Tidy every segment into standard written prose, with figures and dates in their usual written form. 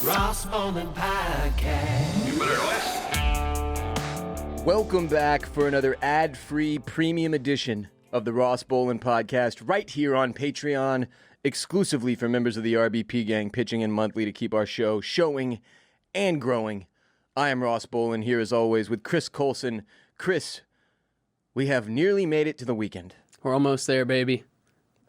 Ross Bowman Podcast. You better listen. Welcome back for another ad-free premium edition of the Ross Bowman Podcast right here on Patreon, exclusively for members of the RBP gang pitching in monthly to keep our show showing and growing. I am Ross Bowman here as always with Chris Colson. Chris, we have nearly made it to the weekend. We're almost there, baby.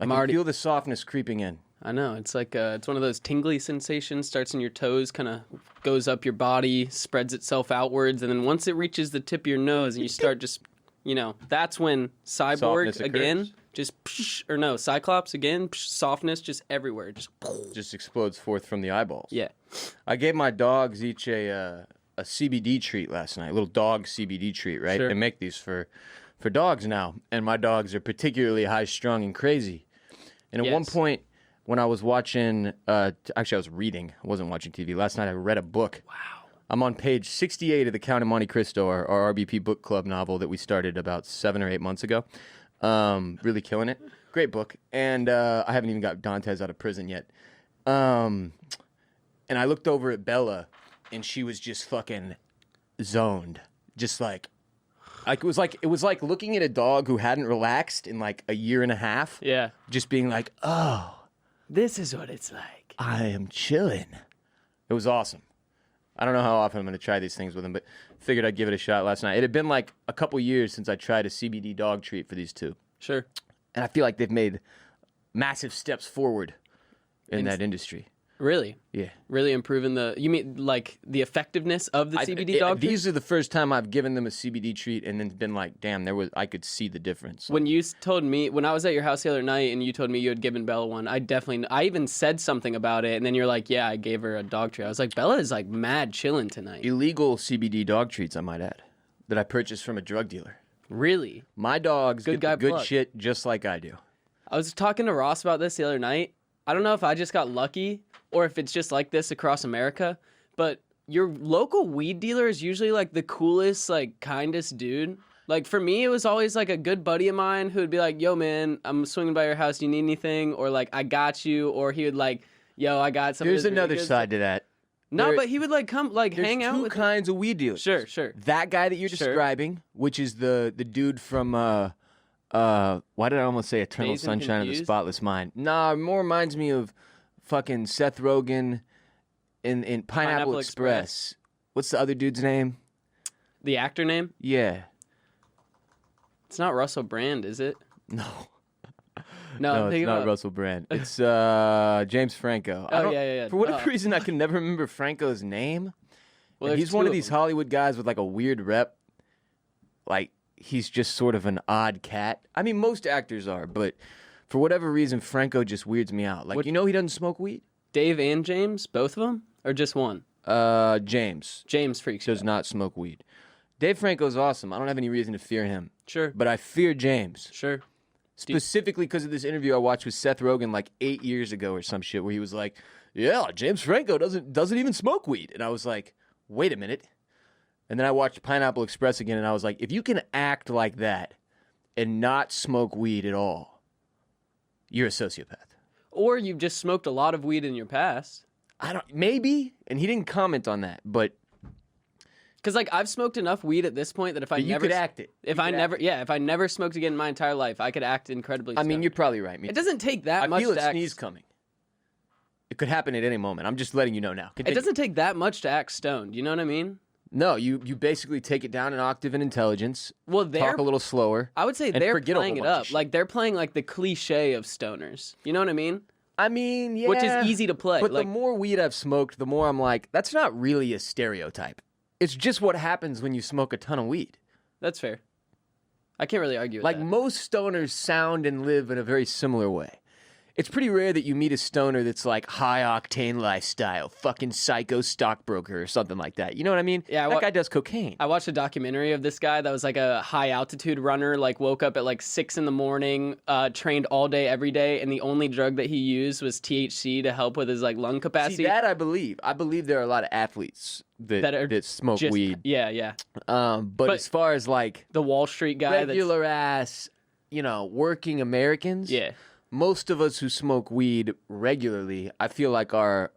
I can feel the softness creeping in. I know. It's like it's one of those tingly sensations. Starts in your toes, kind of goes up your body, spreads itself outwards, and then once it reaches the tip of your nose, and you start just, that's when Cyborg again, Cyclops again, softness just everywhere, just explodes forth from the eyeballs. Yeah. I gave my dogs each a CBD treat last night, a little dog CBD treat, right? Sure. They make these for dogs now, and my dogs are particularly high-strung and crazy. And at one point, when I was watching, actually I was reading, I wasn't watching TV. Last night I read a book. Wow. I'm on page 68 of The Count of Monte Cristo, our RBP book club novel that we started about 7 or 8 months ago. Really killing it. Great book. And I haven't even got Dantes out of prison yet. And I looked over at Bella, and she was just fucking zoned. Just like it was like looking at a dog who hadn't relaxed in like a year and a half. Yeah. Just being like, oh, this is what it's like. I am chilling. It was awesome. I don't know how often I'm going to try these things with him, but figured I'd give it a shot last night. It had been like a couple years since I tried a CBD dog treat for these two. Sure. And I feel like they've made massive steps forward in that industry. Really? Yeah. Really improving you mean like the effectiveness of the CBD dog treat? These are the first time I've given them a CBD treat and then been like, damn, I could see the difference. When you told me, when I was at your house the other night and you told me you had given Bella one, I even said something about it, and then you're like, yeah, I gave her a dog treat. I was like, Bella is like mad chilling tonight. Illegal CBD dog treats, I might add, that I purchased from a drug dealer. Really? My dogs get the good shit just like I do. I was talking to Ross about this the other night. I don't know if I just got lucky or if it's just like this across America, but your local weed dealer is usually like the coolest, like kindest dude. Like for me, it was always like a good buddy of mine who would be like, yo man, I'm swinging by your house. Do you need anything? Or like, I got you. Or he would like, yo, I got something. There's another side to that. No, but he would like come, like hang out with two kinds of weed dealers. Sure. That guy that you're describing, which is the dude from, why did I almost say Eternal Dazed and Sunshine of the Confused? Spotless Mind? Nah, more reminds me of fucking Seth Rogen in Pineapple Express. What's the other dude's name? The actor name? Yeah. It's not Russell Brand, is it? No. No, it's not Russell Brand. It's James Franco. Yeah. For whatever reason, I can never remember Franco's name. Well, he's one of these Hollywood guys with like a weird rep. Like, he's just sort of an odd cat. I mean, most actors are, but for whatever reason, Franco just weirds me out. Like, he doesn't smoke weed? Dave and James, both of them? Or just one? James. James freaks you does out. not smoke weed. Dave Franco's awesome. I don't have any reason to fear him. Sure. But I fear James. Sure. Specifically because of this interview I watched with Seth Rogen like 8 years ago or some shit where he was like, yeah, James Franco doesn't even smoke weed. And I was like, wait a minute. And then I watched Pineapple Express again and I was like, if you can act like that and not smoke weed at all, you're a sociopath. Or you've just smoked a lot of weed in your past. Maybe. And he didn't comment on that, but because like I've smoked enough weed at this point that if I never could act it. If I never smoked again in my entire life, I could act incredibly stoned. I mean, you're probably right. It doesn't take that much I feel to a act. sneeze coming. It could happen at any moment. I'm just letting you know now. It doesn't take that much to act stoned. You know what I mean? No, you basically take it down an octave in intelligence. Well, talk a little slower. I would say they're playing it up. Like they're playing like the cliche of stoners. You know what I mean? I mean, yeah. Which is easy to play. But like, the more weed I've smoked, the more I'm like, that's not really a stereotype. It's just what happens when you smoke a ton of weed. That's fair. I can't really argue with like that. most stoners sound and live in a very similar way. It's pretty rare that you meet a stoner that's like high octane lifestyle, fucking psycho stockbroker or something like that. You know what I mean? Yeah, that guy does cocaine. I watched a documentary of this guy that was like a high altitude runner, like woke up at like 6 a.m, trained all day, every day, and the only drug that he used was THC to help with his like lung capacity. See, that I believe. I believe there are a lot of athletes that smoke weed. Yeah. But as far as like the Wall Street guy, regular ass, working Americans, yeah. Most of us who smoke weed regularly, I feel like are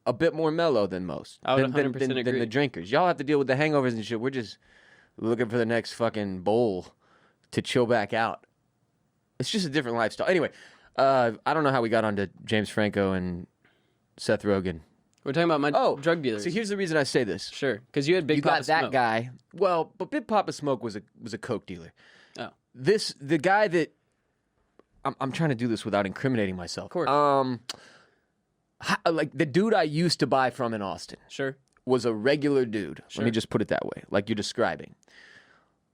a bit more mellow than most. I would than, 100% than agree. the drinkers. Y'all have to deal with the hangovers and shit. We're just looking for the next fucking bowl to chill back out. It's just a different lifestyle. Anyway, I don't know how we got onto James Franco and Seth Rogen. We're talking about my drug dealers. So here's the reason I say this. Sure, because you had Big You Papa got that Smoke. guy. Well, but Big Papa Smoke was a coke dealer. Oh, The guy that I'm trying to do this without incriminating myself. of course. Like the dude I used to buy from in Austin Sure. was a regular dude. Let Sure. me just put it that way, like you're describing.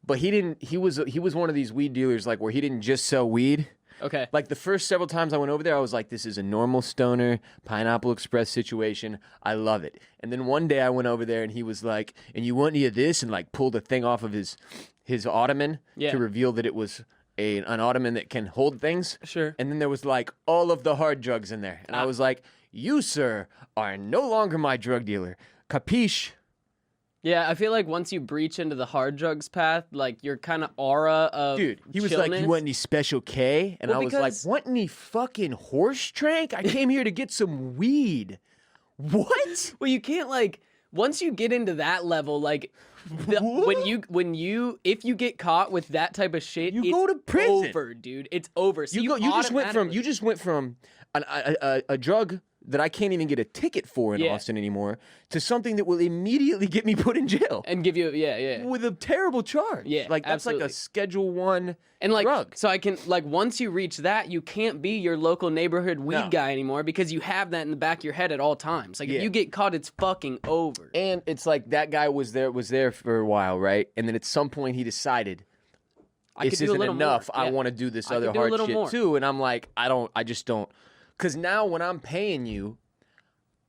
But he didn't. He was one of these weed dealers, like where he didn't just sell weed. Okay. Like the first several times I went over there, I was like, this is a normal stoner Pineapple Express situation. I love it. And then one day I went over there and he was like, and you want any of this? And like pulled a thing off of his ottoman Yeah. to reveal that it was an ottoman that can hold things. Sure. And then there was like all of the hard drugs in there. And I was like, you, sir, are no longer my drug dealer. Capiche? Yeah, I feel like once you breach into the hard drugs path, like your kind of aura of Dude, he was like, chillness- you want any Special K? And Well, I was like, because- want any fucking horse trank? I came here to get some weed. What? Well, you can't like once you get into that level, like if you get caught with that type of shit, You it's go to prison. over, dude. It's over. So You just went from a drug that I can't even get a ticket for in Yeah. Austin anymore to something that will immediately get me put in jail and give you yeah. with a terrible charge. Yeah, like that's like absolutely. a Schedule 1 And like, drug. so I can like once you reach that, you can't be your local neighborhood weed No. guy anymore because you have that in the back of your head at all times. Like Yeah. if you get caught, it's fucking over. And it's like that guy was there for a while, right? And then at some point he decided I this could do a isn't little enough. more. I Yeah. want to do this I other could do a hard little shit more. too. And I'm like, I just don't. Because now when I'm paying you,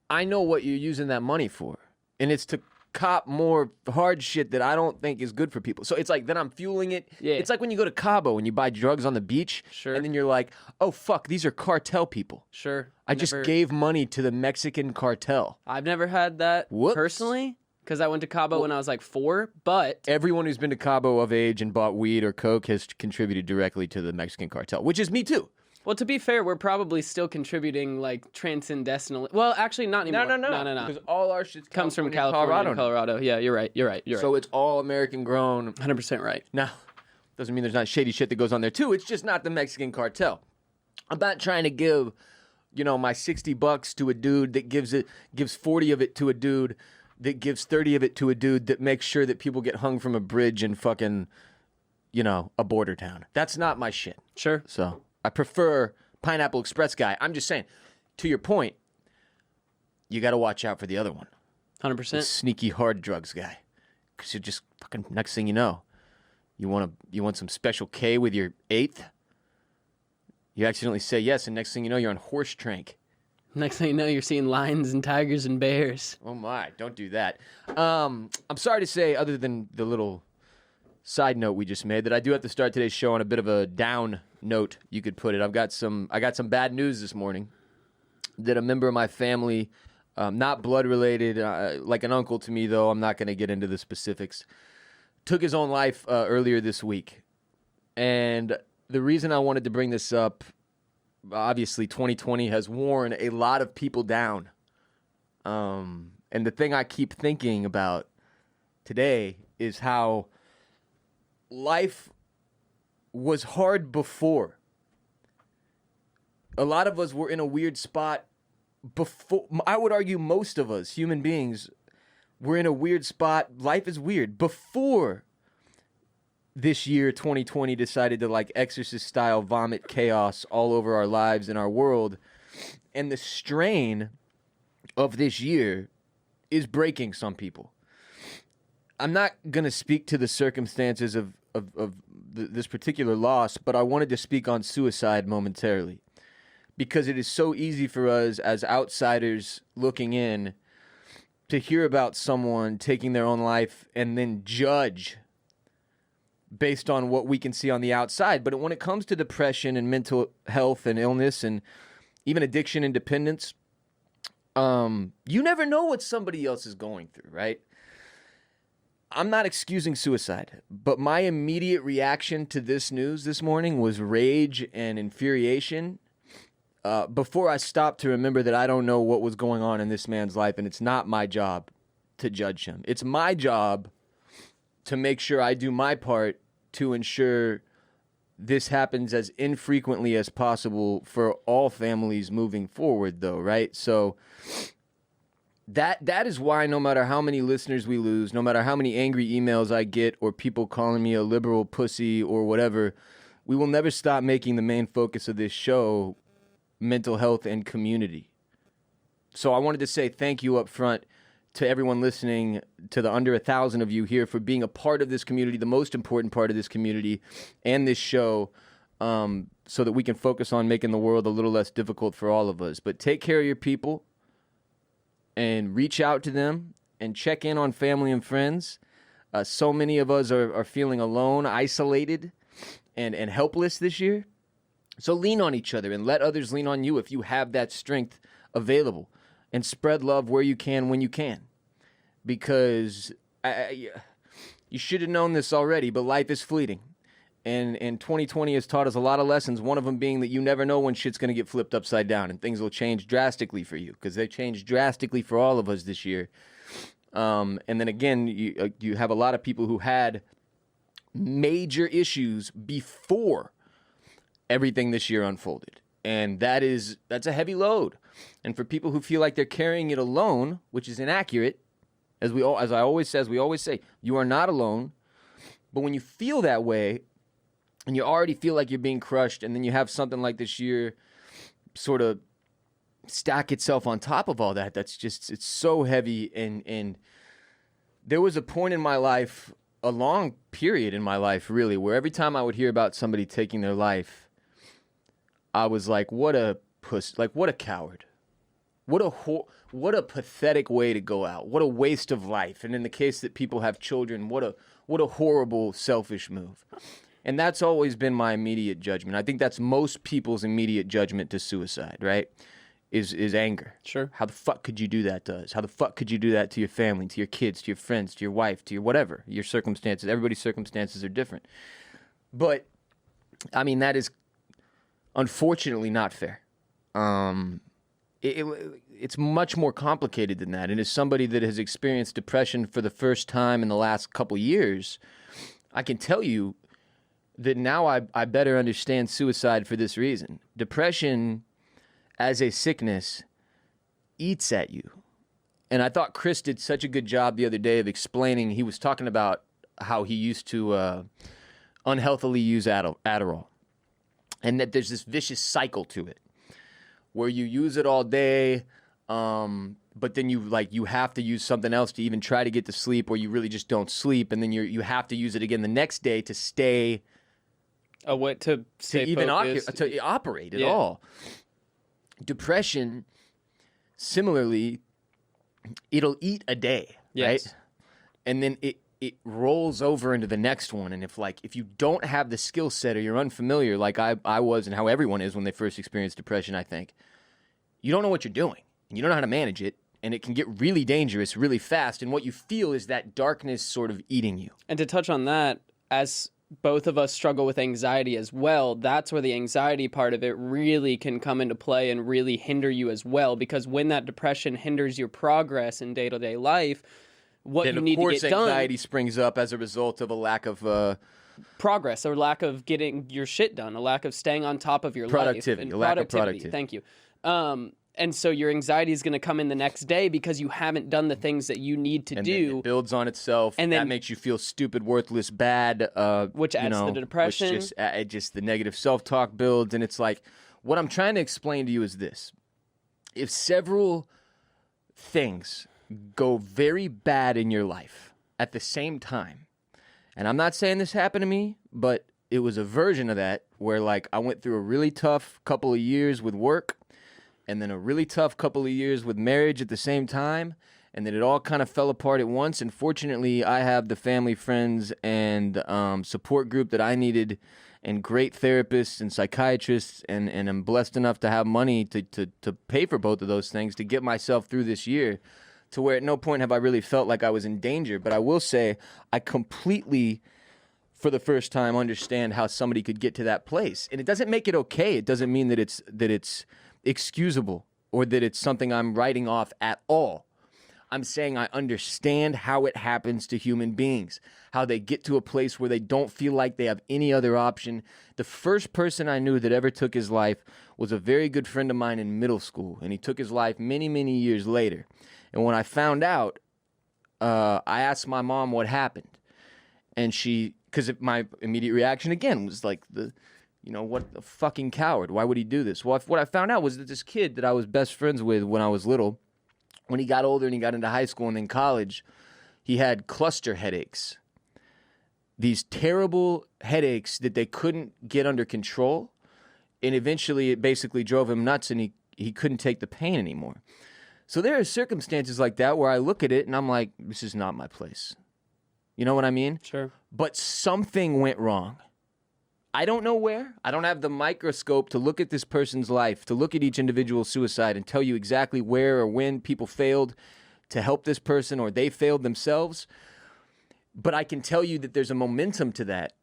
I know what you're using that money for. And it's to cop more hard shit that I don't think is good for people. So it's like, then I'm fueling it. Yeah. It's like when you go to Cabo and you buy drugs on the beach. Sure. And then you're like, oh, fuck, these are cartel people. Sure. I just gave money to the Mexican cartel. I've never had that Whoops. personally because I went to Cabo when I was like 4, but Everyone who's been to Cabo of age and bought weed or coke has contributed directly to the Mexican cartel, which is me too. well, to be fair, we're probably still contributing like transcendental. Well, actually, not anymore. No. Because all our shit Comes from California, Colorado. Yeah, you're right. So it's all American grown. 100% right. Now, doesn't mean there's not shady shit that goes on there too. It's just not the Mexican cartel. I'm not trying to give, my $60 to a dude that gives 40 of it to a dude that gives 30 of it to a dude that makes sure that people get hung from a bridge in fucking, a border town. That's not my shit. Sure. So I prefer Pineapple Express guy. I'm just saying, to your point, you got to watch out for the other one, 100%. sneaky hard drugs guy, because you're just fucking. Next thing you know, you want some Special K with your 8th. You accidentally say yes, and next thing you know, you're on horse trank. Next thing you know, you're seeing lions and tigers and bears. Oh my! Don't do that. I'm sorry to say, other than the little side note we just made, that I do have to start today's show on a bit of a down note. You could put it. I got some bad news this morning. That a member of my family, not blood related, like an uncle to me though. I'm not going to get into the specifics. Took his own life earlier this week, and the reason I wanted to bring this up. Obviously, 2020 has worn a lot of people down. And the thing I keep thinking about today is how life was hard before. A lot of us were in a weird spot before. I would argue most of us, human beings, were in a weird spot. Life is weird. Before this year, 2020, decided to like Exorcist style vomit chaos all over our lives and our world. And the strain of this year is breaking some people. I'm not going to speak to the circumstances of this particular loss, but I wanted to speak on suicide momentarily. Because it is so easy for us as outsiders looking in to hear about someone taking their own life and then judge based on what we can see on the outside. But when it comes to depression and mental health and illness and even addiction and dependence, you never know what somebody else is going through, right? I'm not excusing suicide, but my immediate reaction to this news this morning was rage and infuriation. before I stop to remember that I don't know what was going on in this man's life, and it's not my job to judge him. It's my job to make sure I do my part to ensure this happens as infrequently as possible for all families moving forward, though, right? So that is why no matter how many listeners we lose, no matter how many angry emails I get or people calling me a liberal pussy or whatever, we will never stop making the main focus of this show mental health and community. So I wanted to say thank you up front to everyone listening, to the under 1,000 of you here, for being a part of this community, the most important part of this community and this show, so that we can focus on making the world a little less difficult for all of us. But take care of your people and reach out to them and check in on family and friends. So many of us are feeling alone, isolated, and helpless this year. So lean on each other and let others lean on you if you have that strength available. And spread love where you can, when you can. Because you should have known this already, but life is fleeting. And 2020 has taught us a lot of lessons, one of them being that you never know when shit's going to get flipped upside down and things will change drastically for you, because they changed drastically for all of us this year. And then again, you have a lot of people who had major issues before everything this year unfolded. And that's a heavy load. And for people who feel like they're carrying it alone, which is inaccurate, as we always say, you are not alone. But when you feel that way, and you already feel like you're being crushed, and then you have something like this year sort of stack itself on top of all that, it's so heavy. And there was a point in my life, a long period in my life, really, where every time I would hear about somebody taking their life, I was like, what a puss, like what a coward. What a pathetic way to go out. What a waste of life. And in the case that people have children, what a horrible, selfish move. And that's always been my immediate judgment. I think that's most people's immediate judgment to suicide, right? Is anger. Sure. How the fuck could you do that to us? How the fuck could you do that to your family, to your kids, to your friends, to your wife, to your whatever, your circumstances? Everybody's circumstances are different. But, I mean, that is unfortunately not fair. It's much more complicated than that. And as somebody that has experienced depression for the first time in the last couple years, I can tell you that now I better understand suicide for this reason. Depression as a sickness eats at you. And I thought Chris did such a good job the other day of explaining. He was talking about how he used to unhealthily use Adderall. And that there's this vicious cycle to it, where you use it all day, but then you have to use something else to even try to get to sleep, or you really just don't sleep, and then you have to use it again the next day to stay to even operate at all. Depression, similarly, it'll eat a day, yes. right? And then it rolls over into the next one. And if you don't have the skill set, or you're unfamiliar, like I was, and how everyone is when they first experience depression, I think, you don't know what you're doing, and you don't know how to manage it, and it can get really dangerous really fast. And what you feel is that darkness sort of eating you. And to touch on that, as both of us struggle with anxiety as well, that's where the anxiety part of it really can come into play and really hinder you as well. Because when that depression hinders your progress in day-to-day life, what then you need to get done... Of course, anxiety springs up as a result of a lack of... progress, or lack of getting your shit done, a lack of staying on top of your productivity, life. A lack of productivity. Thank you. And so your anxiety is going to come in the next day because you haven't done the things that you need to do. Then it builds on itself, and that makes you feel stupid, worthless, bad. Which adds to the depression. Which just the negative self-talk builds, and it's like, what I'm trying to explain to you is this. If several things go very bad in your life at the same time, and I'm not saying this happened to me, but it was a version of that where, like, I went through a really tough couple of years with work, and then a really tough couple of years with marriage at the same time, and then it all kind of fell apart at once. And fortunately, I have the family, friends, and support group that I needed, and great therapists and psychiatrists, and I'm blessed enough to have money to pay for both of those things to get myself through this year, to where at no point have I really felt like I was in danger. But I will say I completely, for the first time, understand how somebody could get to that place. And it doesn't make it okay. It doesn't mean that it's excusable or that it's something I'm writing off at all. I'm saying I understand how it happens to human beings, how they get to a place where they don't feel like they have any other option. The first person I knew that ever took his life was a very good friend of mine in middle school, and he took his life many, many years later. And when I found out, I asked my mom what happened. And because my immediate reaction again was like, what a fucking coward. Why would he do this? Well, what I found out was that this kid that I was best friends with when I was little, when he got older and he got into high school and then college, he had cluster headaches. These terrible headaches that they couldn't get under control. And eventually it basically drove him nuts and he couldn't take the pain anymore. So there are circumstances like that where I look at it and I'm like, this is not my place. You know what I mean? Sure. But something went wrong. I don't know where. I don't have the microscope to look at this person's life, to look at each individual suicide and tell you exactly where or when people failed to help this person or they failed themselves. But I can tell you that there's a momentum to that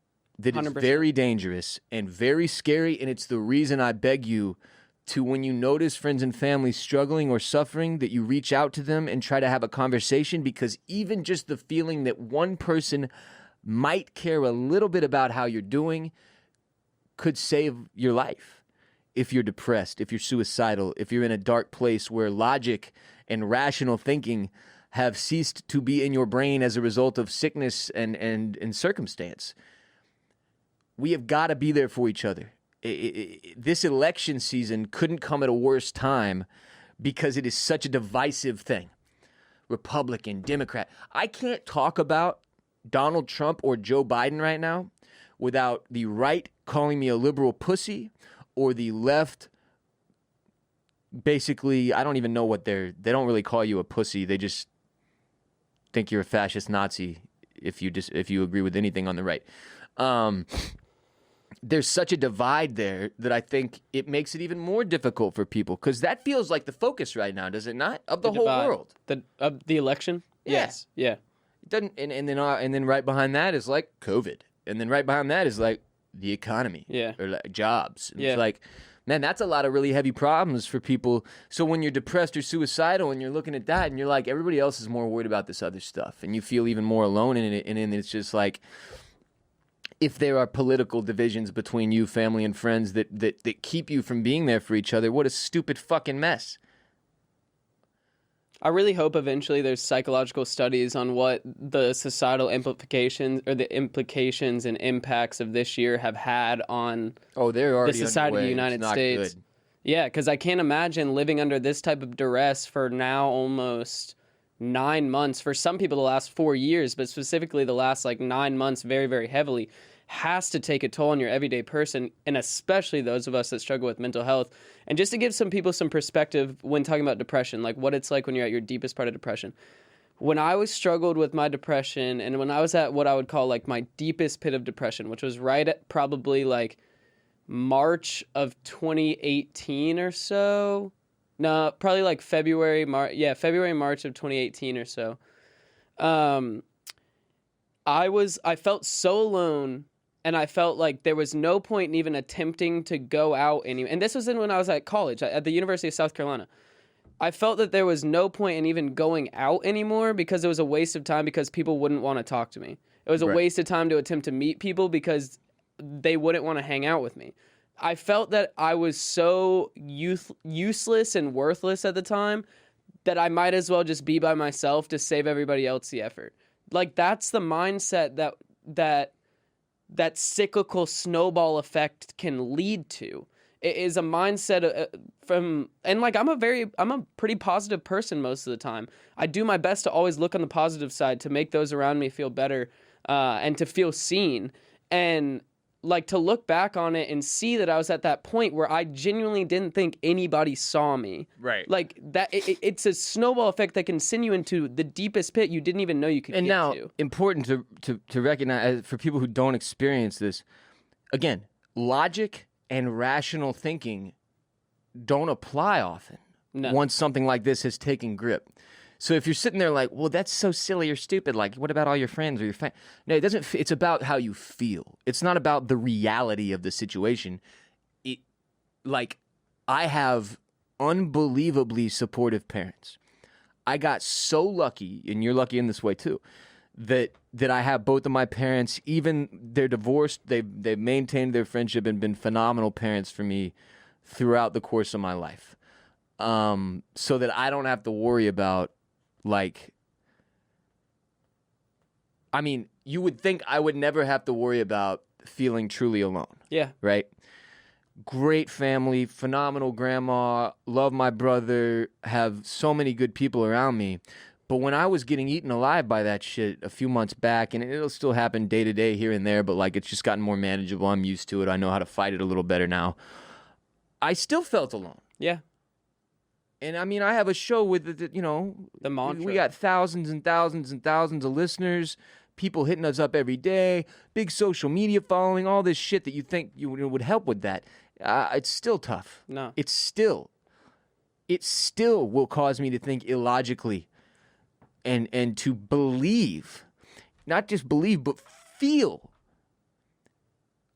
is 100%. very dangerous and very scary. And it's the reason I beg you to, when you notice friends and family struggling or suffering, that you reach out to them and try to have a conversation, because even just the feeling that one person might care a little bit about how you're doing could save your life. If you're depressed, if you're suicidal, if you're in a dark place where logic and rational thinking have ceased to be in your brain as a result of sickness and circumstance. We have got to be there for each other. This election season couldn't come at a worse time because it is such a divisive thing. Republican, Democrat. I can't talk about Donald Trump or Joe Biden right now without the right calling me a liberal pussy or the left basically, I don't even know what they don't really call you a pussy. They just think you're a fascist Nazi if you agree with anything on the right. There's such a divide there that I think it makes it even more difficult for people, because that feels like the focus right now, does it not? Of the whole divide. world. The election? Yeah. Yes. Yeah. It doesn't, and then right behind that is like COVID, and then right behind that is like the economy, Yeah. or like jobs. And Yeah. It's like, man, that's a lot of really heavy problems for people. So when you're depressed or suicidal and you're looking at that and you're like, everybody else is more worried about this other stuff, and you feel even more alone in it. And then it's just like, if there are political divisions between you, family, and friends that keep you from being there for each other, what a stupid fucking mess. I really hope eventually there's psychological studies on what the societal implications or the implications and impacts of this year have had on Oh, they're already the society of the underway. United It's not States. good. Yeah, because I can't imagine living under this type of duress for now almost 9 months. For some people, the last 4 years, but specifically the last 9 months, very, very heavily, has to take a toll on your everyday person, and especially those of us that struggle with mental health. And just to give some people some perspective when talking about depression, like what it's like when you're at your deepest part of depression. When I was struggled with my depression, and when I was at what I would call my deepest pit of depression, which was right at probably March of 2018 or so. No, probably February, March. Yeah, February, March of 2018 or so. I felt so alone, and I felt like there was no point in even attempting to go out anywhere. And this was when I was at college, at the University of South Carolina. I felt that there was no point in even going out anymore because it was a waste of time, because people wouldn't want to talk to me. It was a Right. waste of time to attempt to meet people because they wouldn't want to hang out with me. I felt that I was so useless and worthless at the time that I might as well just be by myself to save everybody else the effort. That's the mindset that cyclical snowball effect can lead to. It is a mindset I'm a pretty positive person most of the time. I do my best to always look on the positive side to make those around me feel better, and to feel seen. And to look back on it and see that I was at that point where I genuinely didn't think anybody saw me. Right. It's a snowball effect that can send you into the deepest pit you didn't even know you could And get now, to. important to recognize, for people who don't experience this, again, logic and rational thinking don't apply often No. once something like this has taken grip. So if you're sitting there like, well, that's so silly or stupid, what about all your friends or your family? No, it doesn't. It's about how you feel. It's not about the reality of the situation. I have unbelievably supportive parents. I got so lucky, and you're lucky in this way too, that I have both of my parents. Even they're divorced, they've maintained their friendship and been phenomenal parents for me throughout the course of my life. So that I don't have to worry about, like, I mean, you would think I would never have to worry about feeling truly alone. Yeah. Right? Great family, phenomenal grandma, love my brother, have so many good people around me. But when I was getting eaten alive by that shit a few months back, and it'll still happen day to day here and there, but like it's just gotten more manageable. I'm used to it. I know how to fight it a little better now. I still felt alone. Yeah. And I mean, I have a show with, The mantra. we got thousands and thousands and thousands of listeners, people hitting us up every day, big social media following, all this shit that you think would help with that. It's still tough. No. It still will cause me to think illogically and to believe, not just believe, but feel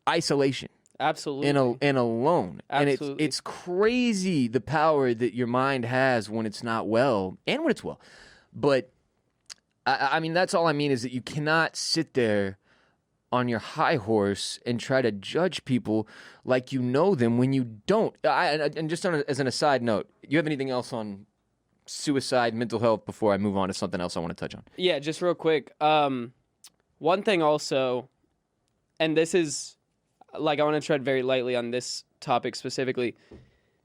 isolation. Absolutely. And alone. Absolutely. And it's crazy the power that your mind has when it's not well and when it's well. But I mean, that's all I mean is that you cannot sit there on your high horse and try to judge people like you know them when you don't. And just as an aside note, you have anything else on suicide, mental health before I move on to something else I want to touch on? Yeah, just real quick. One thing also, and this is, like, I want to tread very lightly on this topic specifically.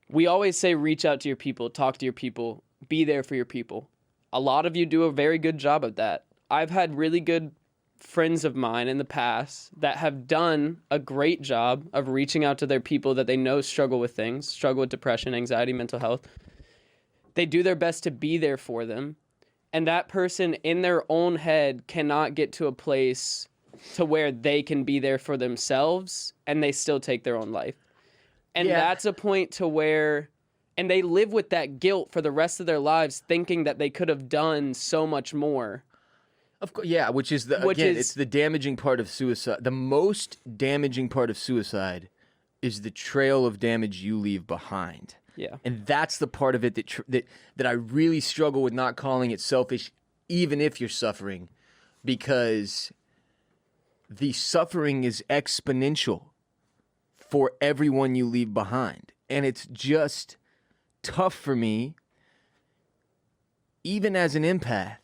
We always say reach out to your people, talk to your people, be there for your people. A lot of you do a very good job of that. I've had really good friends of mine in the past that have done a great job of reaching out to their people that they know struggle with things, struggle with depression, anxiety, mental health. They do their best to be there for them. And that person in their own head cannot get to a place to where they can be there for themselves and they still take their own life. And that's a point to where, and they live with that guilt for the rest of their lives, thinking that they could have done so much more. Of course, yeah, which is it's the damaging part of suicide. The most damaging part of suicide is the trail of damage you leave behind. Yeah. And that's the part of it that I really struggle with not calling it selfish, even if you're suffering, because the suffering is exponential for everyone you leave behind. And it's just tough for me, even as an empath,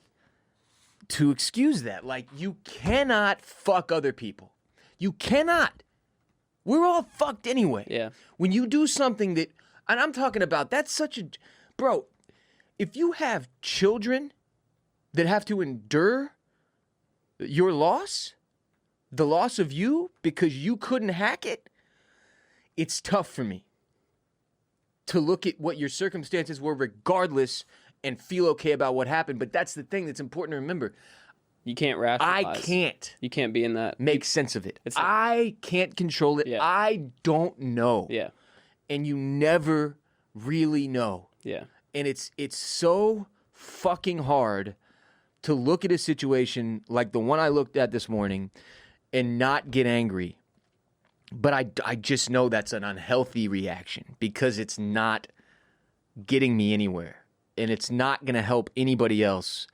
to excuse that. Like, you cannot fuck other people. You cannot. We're all fucked anyway. Yeah. When you do something that, and I'm talking about, that's such a, bro, if you have children that have to endure your loss, the loss of you because you couldn't hack it, it's tough for me to look at what your circumstances were regardless and feel okay about what happened. But that's the thing that's important to remember. You can't rationalize. I can't You can't be in that. make sense of it. I can't control it. Yeah. I don't know. Yeah. And you never really know. Yeah. And it's so fucking hard to look at a situation like the one I looked at this morning and not get angry. But I just know that's an unhealthy reaction because it's not getting me anywhere. And it's not going to help anybody else,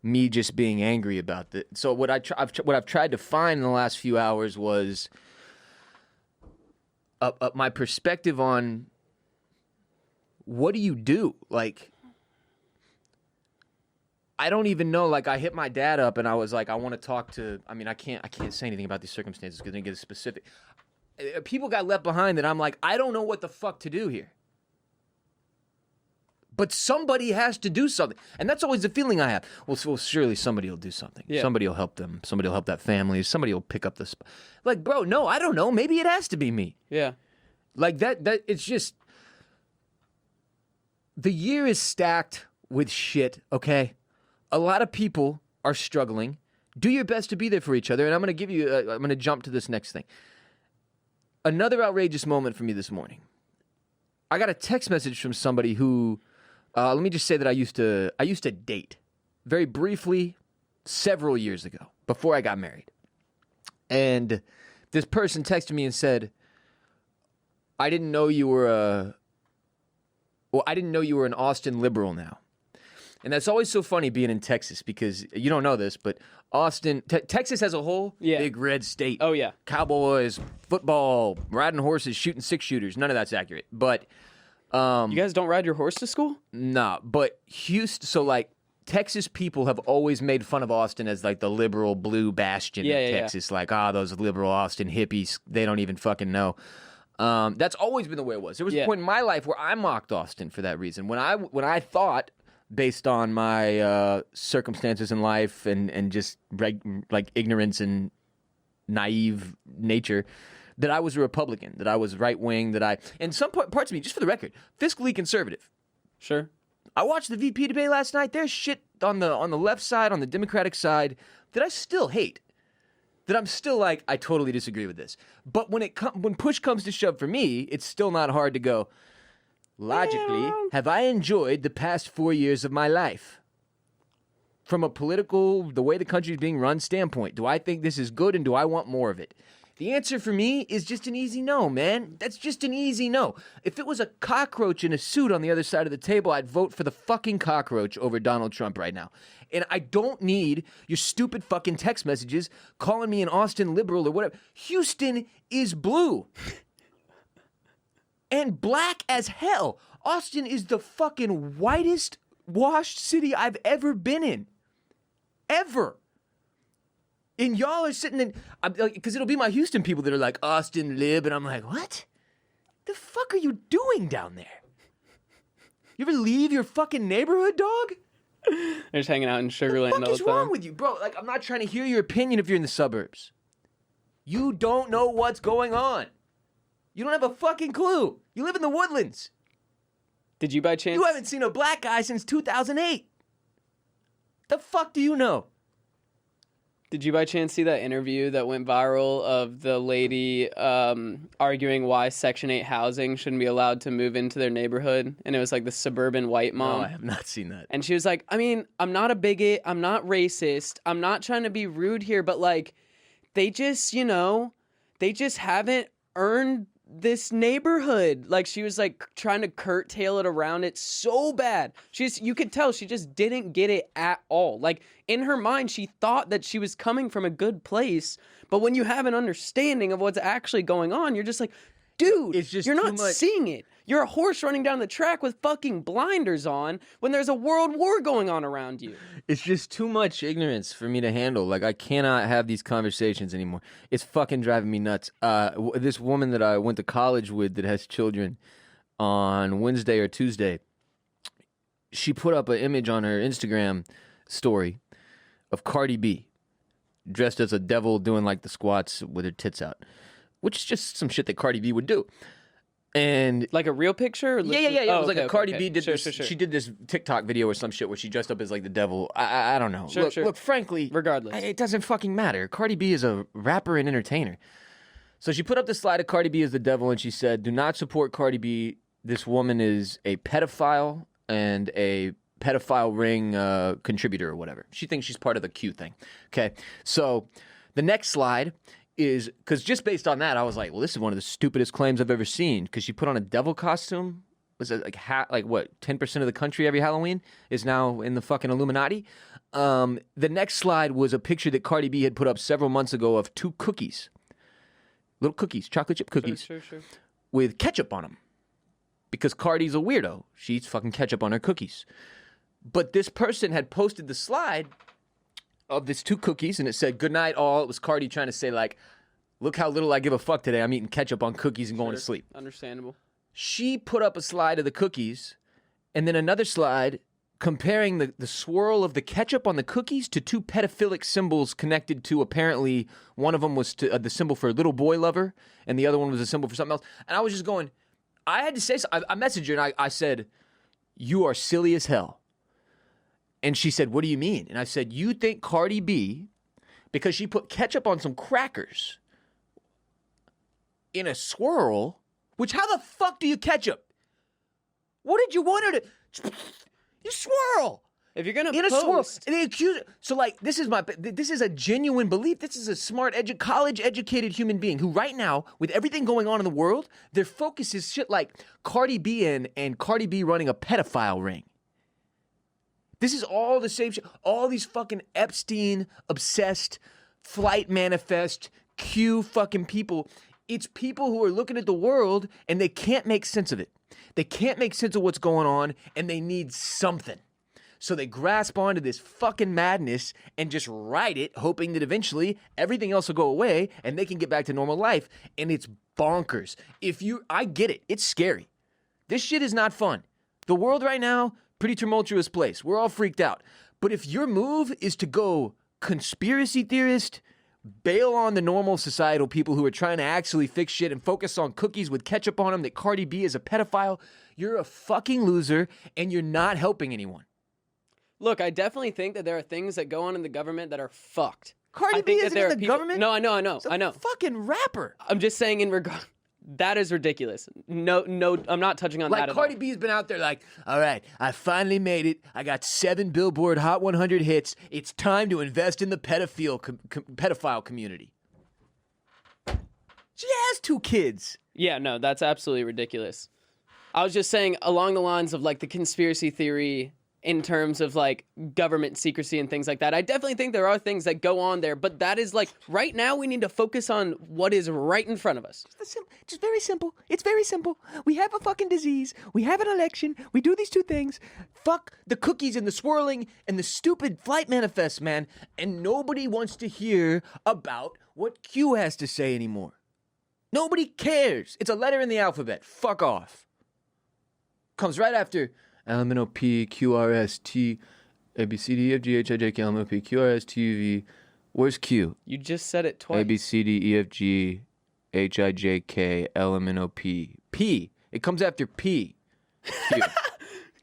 me just being angry about that. So what I've tried to find in the last few hours was my perspective on what do you do? Like, I don't even know. Like, I hit my dad up and I was like, I want to talk to, I mean, I can't say anything about these circumstances because I didn't get specific. People got left behind that I'm like, I don't know what the fuck to do here. But somebody has to do something. And that's always the feeling I have. Well, surely somebody will do something. Yeah. Somebody will help them. Somebody will help that family. Somebody will pick up the like, bro, no, I don't know. Maybe it has to be me. Yeah. Like that it's just, the year is stacked with shit, okay? A lot of people are struggling. Do your best to be there for each other. And I'm going to jump to this next thing. Another outrageous moment for me this morning. I got a text message from somebody who, let me just say that I used to date very briefly several years ago before I got married. And this person texted me and said, I didn't know you were well, I didn't know you were an Austin liberal now. And that's always so funny being in Texas because you don't know this, but Texas as a whole, big red state. Oh, yeah. Cowboys, football, riding horses, shooting 6-shooters. None of that's accurate. But You guys don't ride your horse to school? nah, but Houston, so like Texas people have always made fun of Austin as like the liberal blue bastion of Texas. Like, those liberal Austin hippies, they don't even fucking know. That's always been the way it was. There was a point in my life where I mocked Austin for that reason. When I thought, based on my circumstances in life and just like ignorance and naive nature, that I was a Republican, that I was right wing, and some parts of me, just for the record, fiscally conservative. Sure. I watched the VP debate last night. There's shit on the left side, on the Democratic side, that I still hate. That I'm still like, I totally disagree with this. But when push comes to shove for me, it's still not hard to go, logically, have I enjoyed the past 4 years of my life? From a political, the way the country is being run standpoint, do I think this is good and do I want more of it? The answer for me is just an easy no, man. That's just an easy no. If it was a cockroach in a suit on the other side of the table, I'd vote for the fucking cockroach over Donald Trump right now. And I don't need your stupid fucking text messages calling me an Austin liberal or whatever. Houston is blue. And black as hell. Austin is the fucking whitest washed city I've ever been in. Ever. And y'all are sitting in, because it'll be my Houston people that are like, Austin lib, and I'm like, what? The fuck are you doing down there? You ever leave your fucking neighborhood, dog? They're just hanging out in Sugar Land all the time. What the fuck is wrong with you, bro? Like, I'm not trying to hear your opinion if you're in the suburbs. You don't know what's going on. You don't have a fucking clue. You live in the woodlands. Did you by chance? You haven't seen a black guy since 2008. The fuck do you know? Did you by chance see that interview that went viral of the lady arguing why Section 8 housing shouldn't be allowed to move into their neighborhood? And it was like the suburban white mom. No, I have not seen that. And she was like, I mean, I'm not a bigot. I'm not racist. I'm not trying to be rude here, but like, they just, they just haven't earned this neighborhood. Like, she was like trying to curtail it around it so bad. You could tell she just didn't get it at all. Like, in her mind, she thought that she was coming from a good place, but when you have an understanding of what's actually going on, you're just like, dude, It's just you're too not much. seeing it. You're a horse running down the track with fucking blinders on when there's a world war going on around you. It's just too much ignorance for me to handle. Like, I cannot have these conversations anymore. It's fucking driving me nuts. This woman that I went to college with that has children, on Wednesday or Tuesday, she put up an image on her Instagram story of Cardi B dressed as a devil doing like the squats with her tits out, which is just some shit that Cardi B would do. And Like a real picture? Or yeah. It Oh, was like okay, a Cardi okay. B did Sure, this. sure, sure. She did this TikTok video or some shit where she dressed up as like the devil. I don't know. Sure, sure. Look, frankly, Regardless. it doesn't fucking matter. Cardi B is a rapper and entertainer. So she put up the slide of Cardi B as the devil, and she said, "Do not support Cardi B. This woman is a pedophile and a pedophile ring contributor or whatever. She thinks she's part of the Q thing." Okay, so the next slide is, because just based on that, I was like, well, this is one of the stupidest claims I've ever seen, because she put on a devil costume. Was it like what, 10% of the country every Halloween is now in the fucking Illuminati? The next slide was a picture that Cardi B had put up several months ago of 2 cookies. Little cookies, chocolate chip cookies, Sure. with ketchup on them. Because Cardi's a weirdo. She eats fucking ketchup on her cookies. But this person had posted the slide of this 2 cookies, and it said, "Good night, all." It was Cardi trying to say, like, look how little I give a fuck today. I'm eating ketchup on cookies and going to sleep. Understandable. She put up a slide of the cookies, and then another slide comparing the swirl of the ketchup on the cookies to 2 pedophilic symbols connected to, apparently, one of them was the symbol for a little boy lover, and the other one was a symbol for something else. And I was just going, I had to say something. I messaged her, and I said, "You are silly as hell." And she said, "What do you mean?" And I said, "You think Cardi B, because she put ketchup on some crackers in a swirl, which how the fuck do you ketchup? What did you want her to? You swirl. If you're gonna in a swirl, post, they accuse. So like, this is a genuine belief. This is a smart, college-educated human being who, right now, with everything going on in the world, their focus is shit like Cardi B and Cardi B running a pedophile ring. This is all the same shit. All these fucking Epstein obsessed, flight manifest, Q fucking people. It's people who are looking at the world and they can't make sense of it. They can't make sense of what's going on, and they need something. So they grasp onto this fucking madness and just ride it, hoping that eventually everything else will go away and they can get back to normal life. And it's bonkers. I get it. It's scary. This shit is not fun. The world right now, pretty tumultuous place. We're all freaked out. But if your move is to go conspiracy theorist, bail on the normal societal people who are trying to actually fix shit and focus on cookies with ketchup on them, that Cardi B is a pedophile, you're a fucking loser and you're not helping anyone. look, I definitely think that there are things that go on in the government that are fucked. Cardi I B think that isn't there in are the people- government. No, I know. Fucking rapper. I'm just saying in regard. That is ridiculous. No, I'm not touching on that Like at Cardi all. B's been out there like, all right, I finally made it. I got 7 Billboard Hot 100 hits. It's time to invest in the pedophile community. She has 2 kids. Yeah, no, that's absolutely ridiculous. I was just saying along the lines of like the conspiracy theory in terms of like government secrecy and things like that. I definitely think there are things that go on there, but that is like right now we need to focus on what is right in front of us. Just very simple. It's very simple. We have a fucking disease. We have an election. We do these 2 things. Fuck the cookies and the swirling and the stupid flight manifests, man. And nobody wants to hear about what Q has to say anymore. Nobody cares. It's a letter in the alphabet. Fuck off. Comes right after LMNOP, QRS, ABCDEFG, HIJ, LMNOP, QRS, TUV. Where's Q? You just said it twice. ABCDEFG, HIJK, LMNOP. P. It comes after P. Q.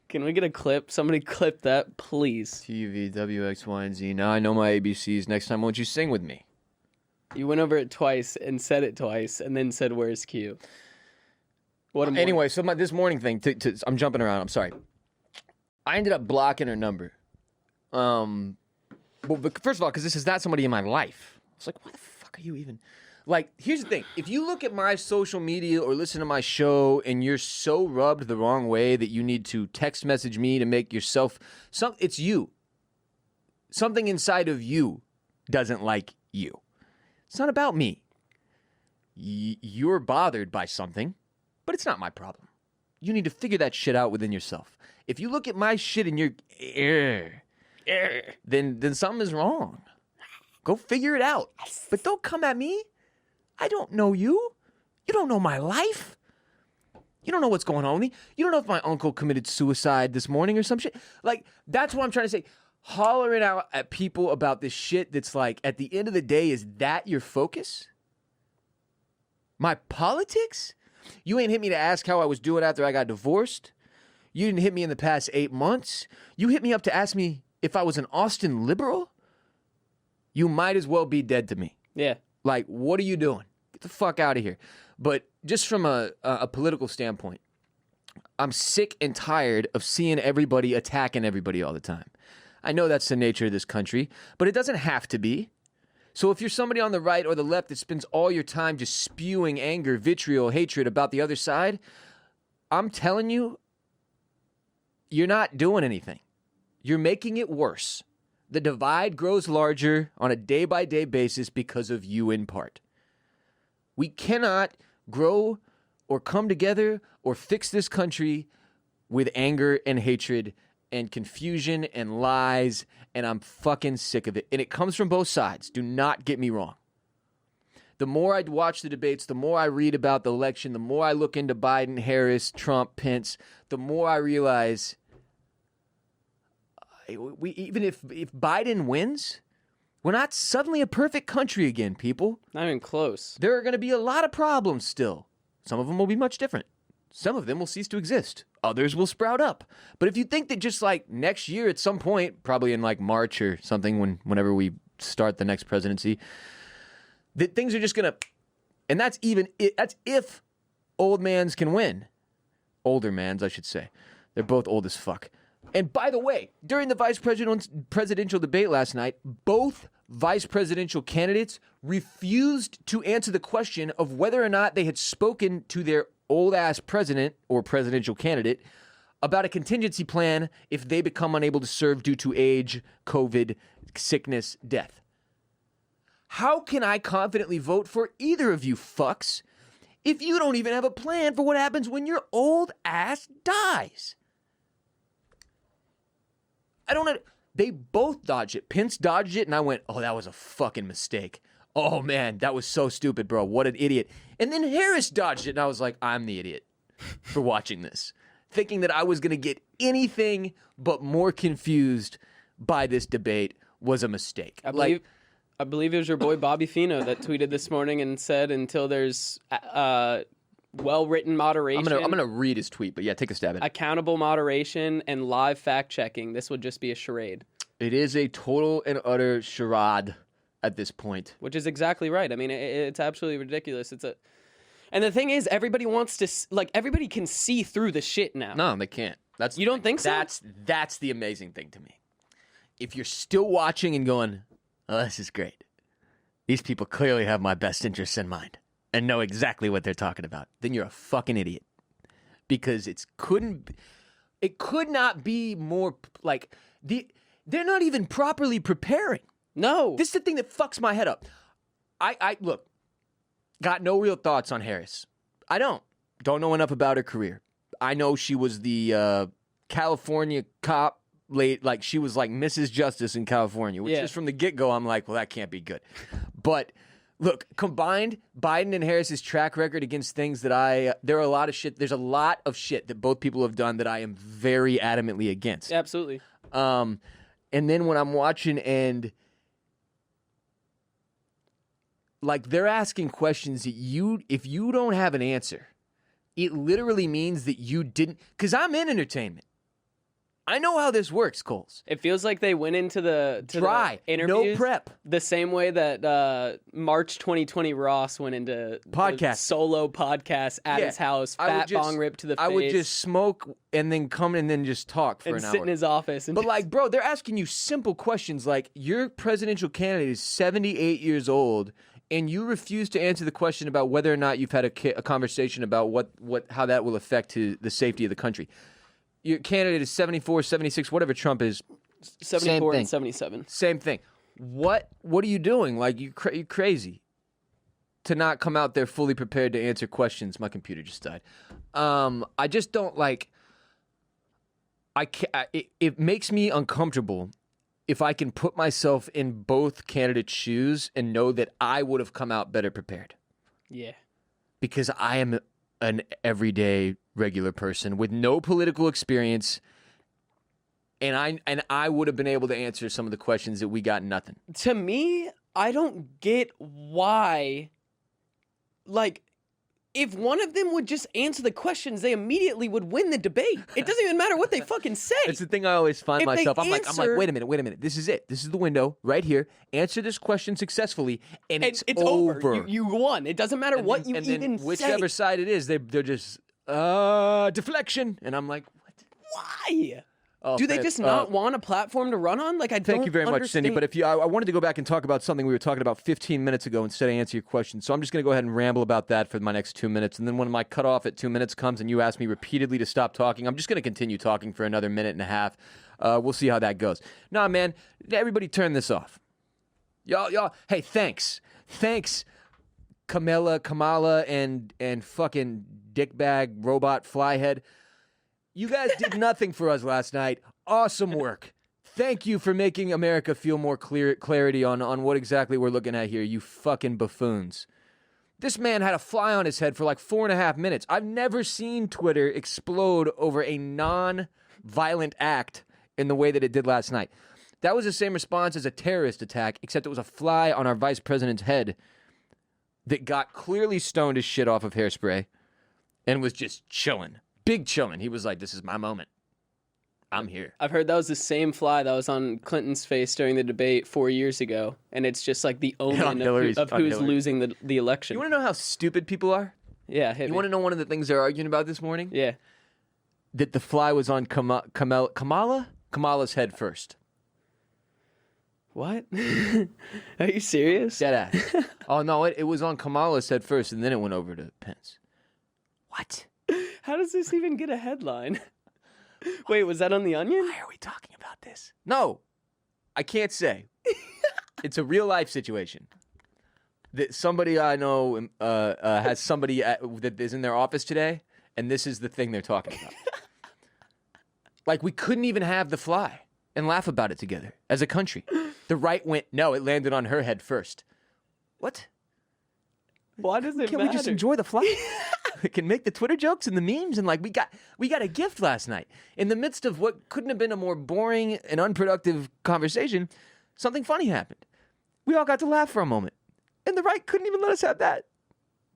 Can we get a clip? Somebody clip that, please. TV, W, X, Y, and Z. Now I know my ABCs. Next time, won't you sing with me? You went over it twice and said it twice and then said, "Where's Q?" What a morning. Anyway, so this morning thing, I'm jumping around. I'm sorry. I ended up blocking her number. But first of all, because this is not somebody in my life. I was like, why the fuck are you even... Like, here's the thing. If you look at my social media or listen to my show and you're so rubbed the wrong way that you need to text message me to make yourself... It's you. Something inside of you doesn't like you. It's not about me. You're bothered by something, but it's not my problem. You need to figure that shit out within yourself. If you look at my shit and you're... then something is wrong. Go figure it out. But don't come at me. I don't know you. You don't know my life. You don't know what's going on with me. You don't know if my uncle committed suicide this morning or some shit. Like, that's what I'm trying to say. Hollering out at people about this shit that's like, at the end of the day, is that your focus? My politics? You ain't hit me to ask how I was doing after I got divorced. You didn't hit me in the past 8 months. You hit me up to ask me if I was an Austin liberal. You might as well be dead to me. Yeah. Like, what are you doing? Get the fuck out of here. But just from a political standpoint, I'm sick and tired of seeing everybody attacking everybody all the time. I know that's the nature of this country, but it doesn't have to be. So if you're somebody on the right or the left that spends all your time just spewing anger, vitriol, hatred about the other side, I'm telling you, you're not doing anything. You're making it worse. The divide grows larger on a day-by-day basis because of you in part. We cannot grow or come together or fix this country with anger and hatred and confusion and lies, and I'm fucking sick of it. And it comes from both sides. Do not get me wrong. The more I watch the debates, the more I read about the election, the more I look into Biden, Harris, Trump, Pence, the more I realize even if Biden wins, we're not suddenly a perfect country again, people. Not even close. There are going to be a lot of problems still. Some of them will be much different. Some of them will cease to exist. Others will sprout up. But if you think that just like next year at some point, probably in like March or something, whenever we start the next presidency, that things are just going to, and that's if old mans can win. Older mans, I should say. They're both old as fuck. And by the way, during the presidential debate last night, both vice presidential candidates refused to answer the question of whether or not they had spoken to their old-ass president or presidential candidate about a contingency plan if they become unable to serve due to age, COVID, sickness, death. How can I confidently vote for either of you fucks if you don't even have a plan for what happens when your old ass dies? I don't know. They both dodged it. Pence dodged it, and I went, oh, that was a fucking mistake. Oh, man, that was so stupid, bro. What an idiot. And then Harris dodged it, and I was like, I'm the idiot for watching this, thinking that I was going to get anything but more confused by this debate was a mistake. I believe it was your boy Bobby Fino that tweeted this morning and said until there's well-written moderation. I'm gonna read his tweet, but yeah, take a stab at it. Accountable moderation and live fact-checking. This would just be a charade. It is a total and utter charade at this point. Which is exactly right. I mean, it's absolutely ridiculous. And the thing is, everybody wants to, everybody can see through the shit now. No, they can't. You don't think so? That's the amazing thing to me. If you're still watching and going, oh, this is great. These people clearly have my best interests in mind and know exactly what they're talking about, then you're a fucking idiot. Because it could not be more they're not even properly preparing. No. This is the thing that fucks my head up. I look, got no real thoughts on Harris. I don't know enough about her career. I know she was the California cop. She was like Mrs. Justice in California, which is from the get-go, I'm like, well, that can't be good. But look, combined, Biden and Harris's track record against things that there's a lot of shit that both people have done that I am very adamantly against. Absolutely. And then when I'm watching and they're asking questions that if you don't have an answer, it literally means that you didn't, because I'm in entertainment. I know how this works, Coles. It feels like they went into the no interviews prep. The same way that March 2020 Ross went into podcast solo podcast at his house, bong rip to the face. I would just smoke and then come and then just talk for an hour. And sit in his office. But bro, they're asking you simple questions like, your presidential candidate is 78 years old, and you refuse to answer the question about whether or not you've had a conversation about how that will affect the safety of the country. Your candidate is 74, 76, whatever Trump is. 74 and 77. Same thing. What are you doing? You're crazy to not come out there fully prepared to answer questions. My computer just died. I just don't it makes me uncomfortable if I can put myself in both candidates' shoes and know that I would have come out better prepared. Yeah. Because I am an everyday regular person with no political experience, and I would have been able to answer some of the questions that we got nothing. To me, I don't get why, if one of them would just answer the questions, they immediately would win the debate. It doesn't even matter what they fucking say. It's the thing I always find myself. I'm like, wait a minute. This is it. This is the window right here. Answer this question successfully, and it's over. You won. It doesn't matter what you even say. Whichever side it is, they're just deflection, and I'm like, what? Why? Oh, do they just not want a platform to run on? Thank you very much, Cindy. But I wanted to go back and talk about something we were talking about 15 minutes ago instead of answer your question. So I'm just going to go ahead and ramble about that for my next 2 minutes. And then when my cutoff at 2 minutes comes and you ask me repeatedly to stop talking, I'm just going to continue talking for another minute and a half. We'll see how that goes. Nah, man, everybody turn this off. Y'all, hey, thanks, Kamala, and fucking dickbag robot flyhead. You guys did nothing for us last night. Awesome work. Thank you for making America feel more clarity on what exactly we're looking at here, you fucking buffoons. This man had a fly on his head for 4.5 minutes. I've never seen Twitter explode over a non-violent act in the way that it did last night. That was the same response as a terrorist attack, except it was a fly on our vice president's head that got clearly stoned as shit off of hairspray and was just chilling. Big chillin'. He was like, this is my moment. I'm here. I've heard that was the same fly that was on Clinton's face during the debate 4 years ago. And it's just the omen of who's losing the election. You want to know how stupid people are? Yeah. You want to know one of the things they're arguing about this morning? Yeah. that the fly was on Kamala's head first. What? Are you serious? Dead ass. Oh, no, it was on Kamala's head first, and then it went over to Pence. What? How does this even get a headline? Wait, was that on The Onion? Why are we talking about this? No, I can't say. It's a real life situation. That somebody I know has somebody that is in their office today, and this is the thing they're talking about. Like, we couldn't even have the fly and laugh about it together as a country. The right went, no, it landed on her head first. What? Why does it Can't matter? we just enjoy the fly? We can make the Twitter jokes and the memes, and like we got a gift last night in the midst of what couldn't have been a more boring and unproductive conversation. Something funny happened. We all got to laugh for a moment, and the right couldn't even let us have that.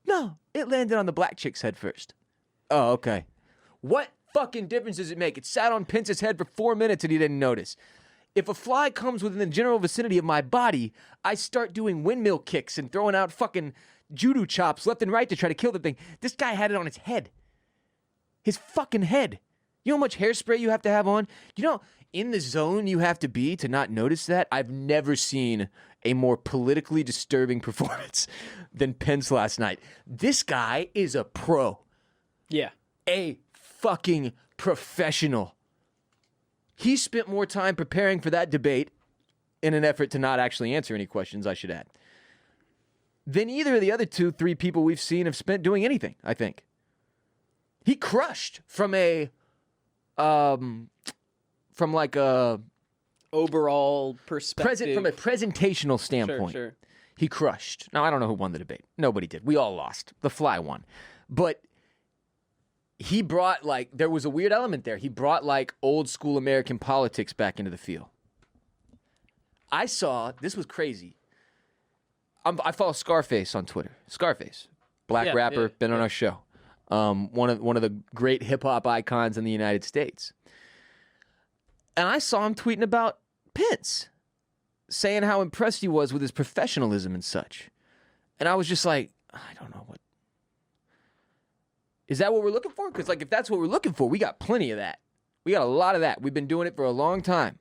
No, it landed on the black chick's head first. Oh, okay. What fucking difference does it make? It sat on Pence's head for 4 minutes and he didn't notice. If a fly comes within the general vicinity of my body, I start doing windmill kicks and throwing out fucking judo chops left and right to try to kill the thing. This guy had it on his head. His fucking head. You know how much hairspray you have to have on? You know, in the zone you have to be to not notice that? I've never seen a more politically disturbing performance than Pence last night. This guy is a pro. Yeah. A fucking professional. He spent more time preparing for that debate in an effort to not actually answer any questions, I should add, than either of the other 2-3 people we've seen have spent doing anything, I think. He crushed from a Overall perspective. from a presentational standpoint. Sure. He crushed. Now, I don't know who won the debate. Nobody did. We all lost. The fly won. But he brought, there was a weird element there. He brought, old school American politics back into the field. I saw, this was crazy. I follow Scarface on Twitter. Scarface, black rapper, been on our show. One of the great hip hop icons in the United States. And I saw him tweeting about Pence, saying how impressed he was with his professionalism and such. And I was just like, I don't know what. Is that what we're looking for? Because if that's what we're looking for, we got plenty of that. We got a lot of that. We've been doing it for a long time.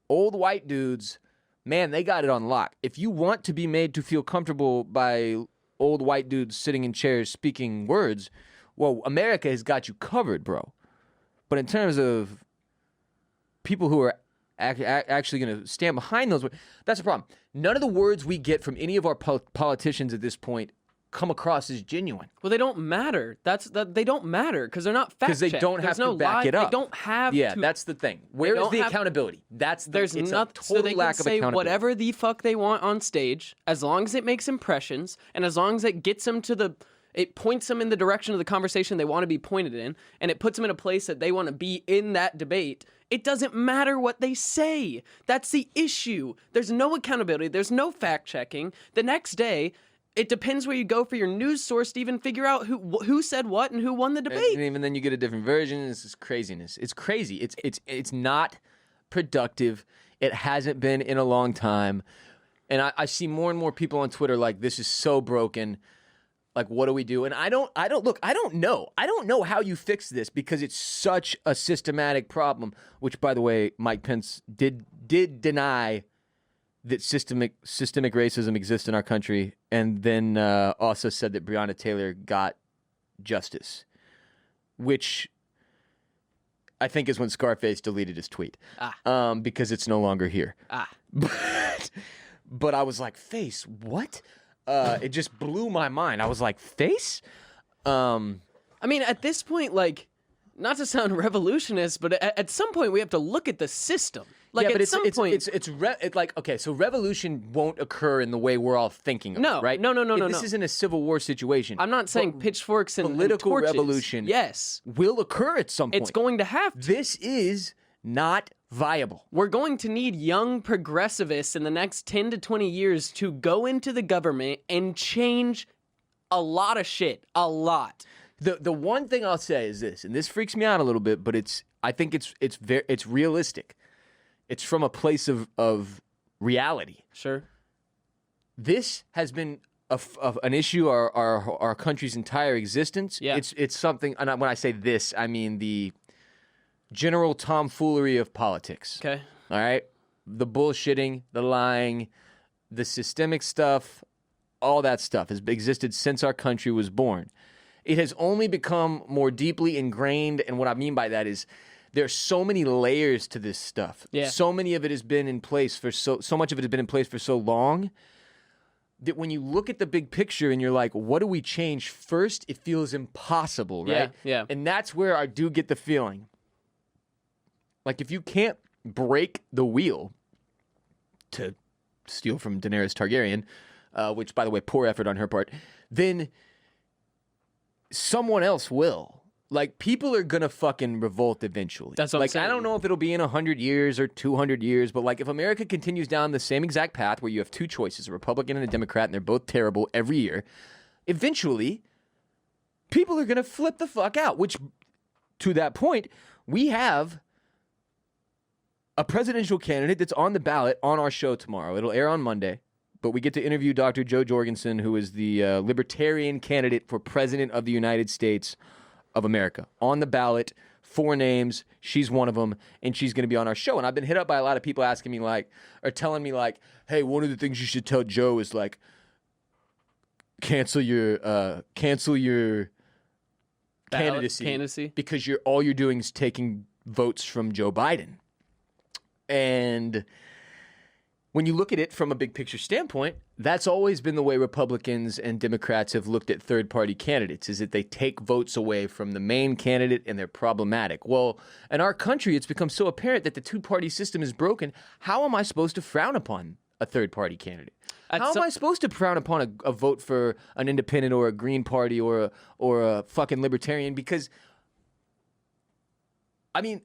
Old white dudes, man, they got it on lock. If you want to be made to feel comfortable by old white dudes sitting in chairs speaking words, well, America has got you covered, bro. But in terms of people who are actually going to stand behind those words, that's the problem. None of the words we get from any of our politicians at this point come across as genuine. Well, they don't matter. They don't matter because they're not fact-checked. Because they don't have to back it up. They don't have Yeah, to. that's the thing. Where is the accountability? There's it's not, a total so they lack can of say accountability. whatever the fuck they want on stage, as long as it makes impressions, and as long as it gets them it points them in the direction of the conversation they want to be pointed in, and it puts them in a place that they want to be in that debate. It doesn't matter what they say. That's the issue. There's no accountability. There's no fact-checking. The next day, it depends where you go for your news source to even figure out who said what and who won the debate. And even then you get a different version. This is craziness. It's crazy. It's not productive. It hasn't been in a long time. And I see more and more people on Twitter like, this is so broken. Like, what do we do? And I don't know. I don't know how you fix this because it's such a systematic problem, which, by the way, Mike Pence did deny that systemic racism exists in our country, and then also said that Breonna Taylor got justice, which I think is when Scarface deleted his tweet, because it's no longer here. But I was like, Face, what? It just blew my mind. I was like, Face? I mean, at this point, not to sound revolutionist, but at some point we have to look at the system. So revolution won't occur in the way we're all thinking of it, right? No. This isn't a civil war situation. I'm not saying pitchforks and political torches. revolution. Yes, will occur at some point. It's going to have to. This is not viable. We're going to need young progressivists in the next 10 to 20 years to go into the government and change a lot of shit. A lot. The one thing I'll say is this, and this freaks me out a little bit, but I think it's realistic. It's from a place of reality. Sure. This has been an issue our country's entire existence. Yeah. It's something, and when I say this, I mean the general tomfoolery of politics. Okay. All right? The bullshitting, the lying, the systemic stuff, all that stuff has existed since our country was born. It has only become more deeply ingrained, and what I mean by that is there's so many layers to this stuff. Yeah. So many of it has been in place for so much of it has been in place for so long that when you look at the big picture and you're like, what do we change first? It feels impossible, right? Yeah. And that's where I do get the feeling. Like if you can't break the wheel, to steal from Daenerys Targaryen, which, by the way, poor effort on her part, then someone else will. Like, people are gonna fucking revolt eventually. That's what I'm like, saying. I don't know if it'll be in 100 years or 200 years, but like, if America continues down the same exact path where you have two choices, a Republican and a Democrat, and they're both terrible every year, eventually, people are gonna flip the fuck out. Which, to that point, we have a presidential candidate that's on the ballot on our show tomorrow. It'll air on Monday, but we get to interview Dr. Joe Jorgensen, who is the libertarian candidate for president of the United States of America. On the ballot, 4 names. She's one of them, and she's going to be on our show. And I've been hit up by a lot of people asking me, like, or telling me, like, hey, one of the things you should tell Joe is, like, cancel your candidacy because all you're doing is taking votes from Joe Biden. And when you look at it from a big picture standpoint, that's always been the way Republicans and Democrats have looked at third-party candidates, is that they take votes away from the main candidate and they're problematic. Well, in our country, it's become so apparent that the two-party system is broken. How am I supposed to frown upon a third-party candidate? How am I supposed to frown upon a vote for an independent or a Green Party or a fucking libertarian? Because, I mean,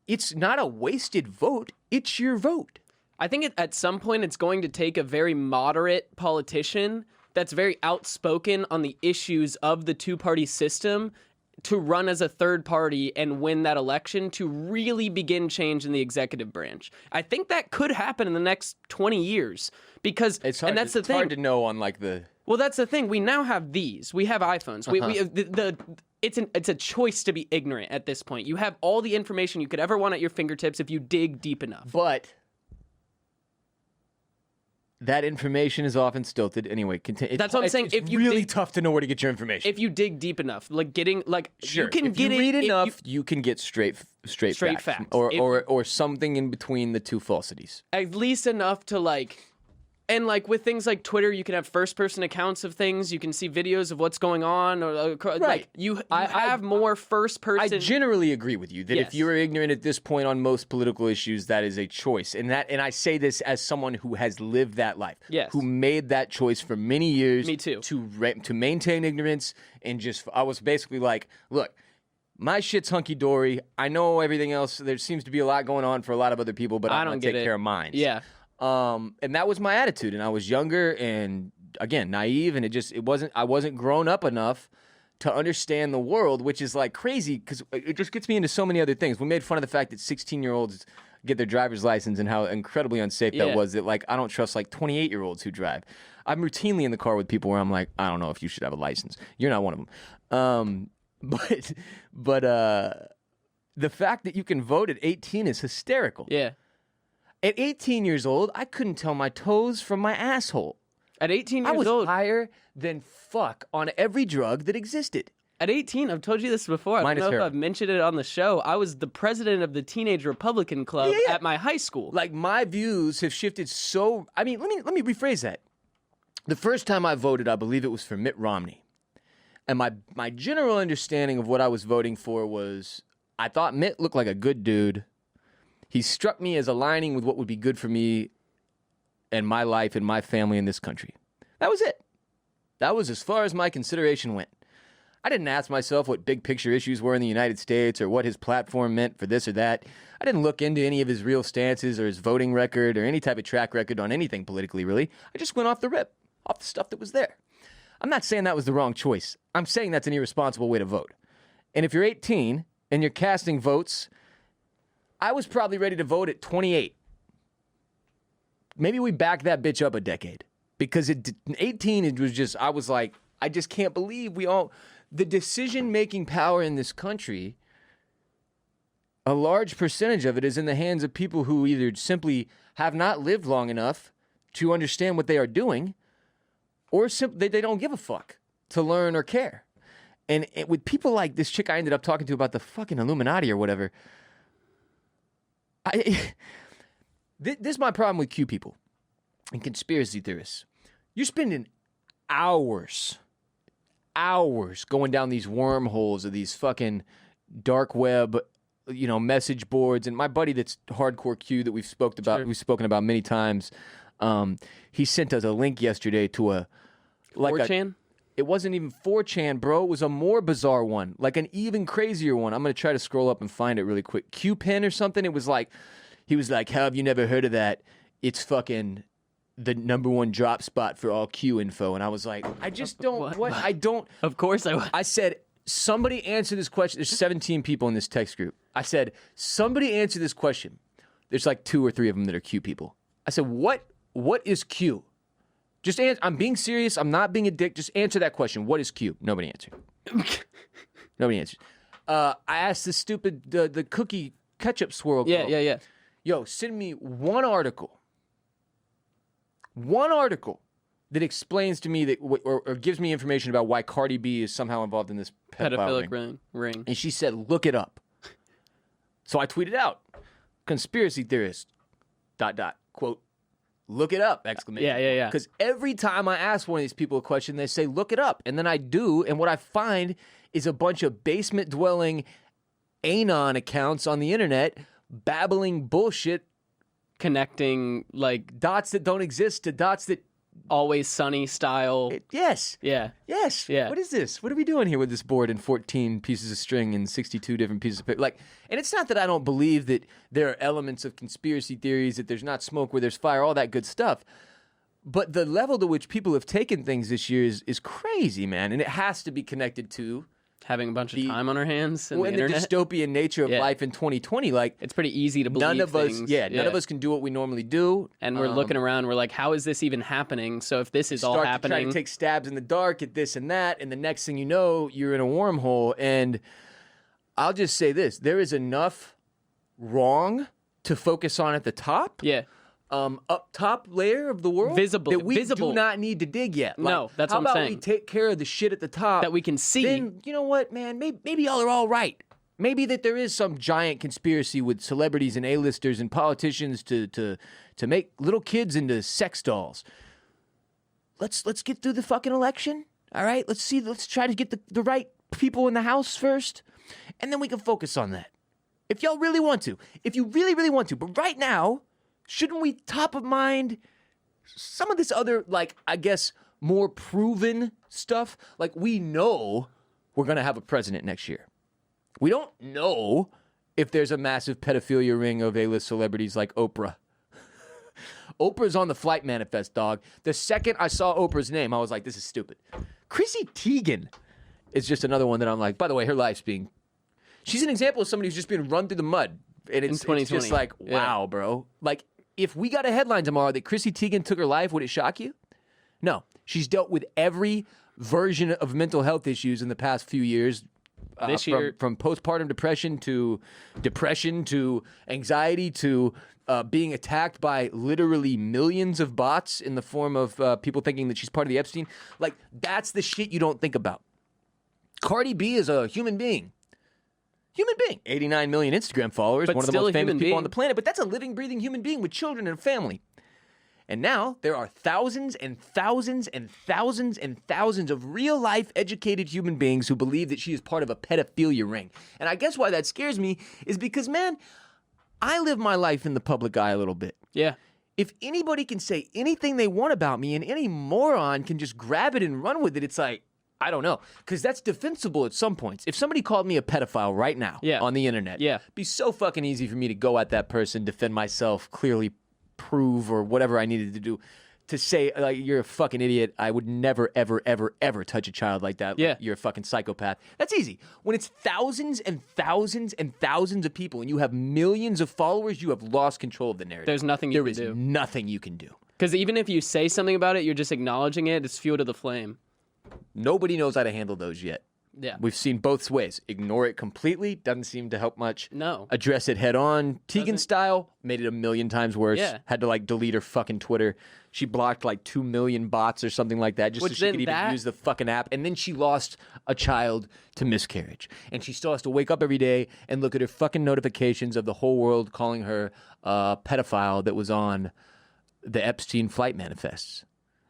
it's not a wasted vote. It's your vote. I think at some point it's going to take a very moderate politician that's very outspoken on the issues of the two-party system to run as a third party and win that election to really begin change in the executive branch. I think that could happen in the next 20 years because It's hard, and that's the thing. hard to know on like the. Well, that's the thing. We now have these. We have iPhones. It's a choice to be ignorant at this point. You have all the information you could ever want at your fingertips if you dig deep enough. But that information is often stilted. Anyway, That's what I'm saying. It's If you really dig- tough to know where to get your information. If you dig deep enough, like getting like Sure. you can if get you it. read if enough, you can get straight facts. facts. Or something in between the two falsities. at least enough to like. And like with things like Twitter, you can have first-person accounts of things. You can see videos of what's going on, or like you have more first-person. I generally agree with you that Yes. if you are ignorant at this point on most political issues, that is a choice, and I say this as someone who has lived that life, Yes. who made that choice for many years. Me too. To maintain ignorance and I was basically like, look. My shit's hunky dory. I know everything else. There seems to be a lot going on for a lot of other people, but I I'm don't gonna get take it. care of mine. Yeah. And that was my attitude. And I was younger and again naive, and I wasn't grown up enough to understand the world, which is like crazy because it just gets me into so many other things. We made fun of the fact that 16-year-olds get their driver's license and how incredibly unsafe that Yeah. was. That like I don't trust like 28-year-olds who drive. I'm routinely in the car with people where I'm like, I don't know if you should have a license. You're not one of them. But the fact that you can vote at 18 is hysterical. Yeah. At 18 years old, I couldn't tell my toes from my asshole. At 18 I years was old. higher than fuck on every drug that existed. At 18, I've told you this before. I Minus don't know if heroin. I've mentioned it on the show. I was the president of the Teenage Republican Club Yeah. at my high school. Like my views have shifted so. I mean, let me rephrase that. The first time I voted, I believe it was for Mitt Romney, and my general understanding of what I was voting for was I thought Mitt looked like a good dude. He struck me as aligning with what would be good for me and my life and my family in this country. That was it. That was as far as my consideration went. I didn't ask myself what big picture issues were in the United States or what his platform meant for this or that. I didn't look into any of his real stances or his voting record or any type of track record on anything politically, really. I just went off the rip, off the stuff that was there. I'm not saying that was the wrong choice. I'm saying that's an irresponsible way to vote. And if you're 18 and you're casting votes, I was probably ready to vote at 28. Maybe we back that bitch up a decade. Because at 18, it was just, I was like, I just can't believe the decision-making power in this country a large percentage of it is in the hands of people who either simply have not lived long enough to understand what they are doing, or simply they don't give a fuck to learn or care. And with people like this chick I ended up talking to about the fucking Illuminati or whatever, this is my problem with Q people and conspiracy theorists. You're spending hours going down these wormholes of these fucking dark web, message boards. And my buddy that's hardcore Q that we've spoken about many times, he sent us a link yesterday to a 4chan? It wasn't even 4chan, bro. It was a more bizarre one, like an even crazier one. I'm going to try to scroll up and find it really quick. QPen or something. It was like, he was like, how have you never heard of that? It's fucking the #1 drop spot for all Q info. And I was like, I just don't, I don't. Of course I would. I said, somebody answer this question. There's 17 people in this text group. I said, somebody answer this question. There's like 2 or 3 of them that are Q people. I said, what is Q? Just answer. I'm being serious. I'm not being a dick. Just answer that question. What is Q? Nobody answered. Nobody answered. I asked the stupid the cookie ketchup swirl girl. Yeah. Yo, send me one article that explains to me that or gives me information about why Cardi B is somehow involved in this pedophile ring. And she said, look it up. So I tweeted out, conspiracy theorist, ... quote, look it up, exclamation. Yeah. Because every time I ask one of these people a question, they say, look it up. And then I do, and what I find is a bunch of basement-dwelling anon accounts on the internet babbling bullshit. Connecting, like, Dots that don't exist to dots that... Always Sunny style. Yes. Yeah. Yes. Yeah. What is this? What are we doing here with this board and 14 pieces of string and 62 different pieces of paper? Like, and it's not that I don't believe that there are elements of conspiracy theories, that there's not smoke where there's fire, all that good stuff. But the level to which people have taken things this year is crazy, man. And it has to be connected to Having a bunch of time on our hands and the the internet. dystopian nature of Yeah. life in 2020. Like, It's pretty easy to believe none of us, things. none of us can do what we normally do. And we're looking around, we're like, how is this even happening? So if this is all Start to happening... try to take stabs in the dark at this and that, and the next thing you know, you're in a wormhole. And I'll just say this: there is enough wrong to focus on at the top. Yeah. Up top layer of the world Visible- that we visible. do not need to dig yet. No, that's how what I'm about saying. we take care of the shit at the top That we can see. Then you know what, man? Maybe y'all are all right. Maybe that there is some giant conspiracy with celebrities and A-listers and politicians to make little kids into sex dolls. Let's get through the fucking election. All right, let's try to get the right people in the House first, and then we can focus on that. If y'all really want to, if you really, really want to, but right now, shouldn't we top of mind some of this other, like, I guess, more proven stuff? Like, we know we're going to have a president next year. We don't know if there's a massive pedophilia ring of A-list celebrities like Oprah. Oprah's on the flight manifest, dog. The second I saw Oprah's name, I was like, this is stupid. Chrissy Teigen is just another one that I'm like, by the way, her life's being... She's an example of somebody who's just being run through the mud. And it's 2020. just like, wow, bro. Like, if we got a headline tomorrow that Chrissy Teigen took her life, would it shock you? No. She's dealt with every version of mental health issues in the past few years. This year... From postpartum depression to anxiety to being attacked by literally millions of bots in the form of people thinking that she's part of the Epstein. Like, that's the shit you don't think about. Cardi B is a human being. 89 million Instagram followers, But one of the still most a famous human people on being. the planet. But that's a living, breathing human being with children and a family. And now there are thousands and thousands and thousands and thousands of real-life educated human beings who believe that she is part of a pedophilia ring. And I guess why that scares me is because, man, I live my life in the public eye a little bit. Yeah. If anybody can say anything they want about me and any moron can just grab it and run with it, it's like, I don't know. Because that's defensible at some points. If somebody called me a pedophile right now on the internet, it'd be so fucking easy for me to go at that person, defend myself, clearly prove or whatever I needed to do to say, like, you're a fucking idiot. I would never, ever, ever, ever touch a child like that. Yeah. You're a fucking psychopath. That's easy. When it's thousands and thousands and thousands of people and you have millions of followers, you have lost control of the narrative. There's nothing you There can is do. nothing you can do. Because even if you say something about it, you're just acknowledging it. It's fuel to the flame. Nobody knows how to handle those yet. Yeah. We've seen both ways. Ignore it completely, doesn't seem to help much. No. Address it head on. Tegan style, made it a million times worse. Yeah. Had to like delete her fucking Twitter. She blocked like 2 million bots or something like that just Which so she then could even that- use the fucking app. And then she lost a child to miscarriage. And she still has to wake up every day and look at her fucking notifications of the whole world calling her a pedophile that was on the Epstein flight manifests.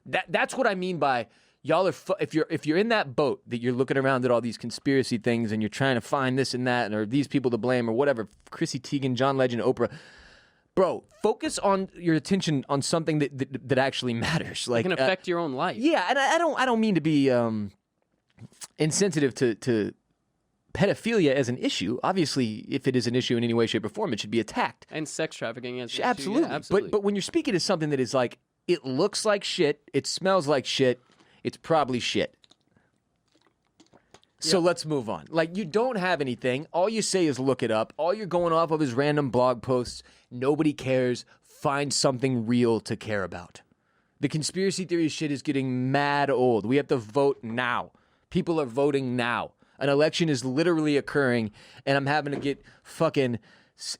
That's what I mean by y'all are if you're in that boat that you're looking around at all these conspiracy things and you're trying to find this and that or these people to blame or whatever, Chrissy Teigen, John Legend, Oprah, bro, focus on your attention on something that actually matters. Like It can affect your own life. yeah, and I don't mean to be insensitive to pedophilia as an issue. Obviously, if it is an issue in any way, shape, or form, it should be attacked. And sex trafficking as an issue. Absolutely. Yeah, absolutely. But when you're speaking to something that is like, it looks like shit, it smells like shit, it's probably shit. So let's move on. Like, you don't have anything. All you say is look it up. All you're going off of is random blog posts. Nobody cares. Find something real to care about. The conspiracy theory shit is getting mad old. We have to vote now. People are voting now. An election is literally occurring, and I'm having to get fucking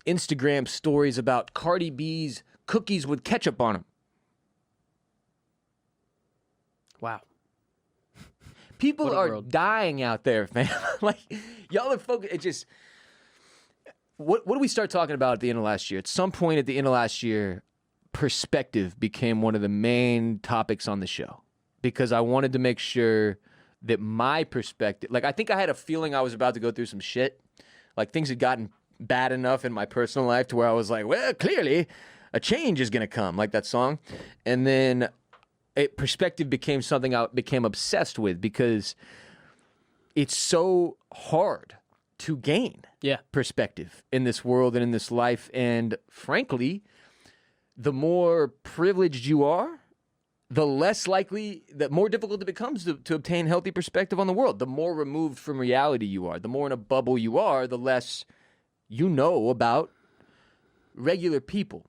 Instagram stories about Cardi B's cookies with ketchup on them. wow. People What a are world. dying out there, fam. Like, y'all are focused. It just. What do we start talking about at the end of last year? At some point at the end of last year, perspective became one of the main topics on the show because I wanted to make sure that my perspective, like, I think I had a feeling I was about to go through some shit. Like, things had gotten bad enough in my personal life to where I was like, well, clearly a change is going to come, like that song. And then perspective became something I became obsessed with because it's so hard to gain Yeah. perspective in this world and in this life. And frankly, the more privileged you are, the less likely, the more difficult it becomes to obtain healthy perspective on the world. The more removed from reality you are, the more in a bubble you are, the less you know about regular people.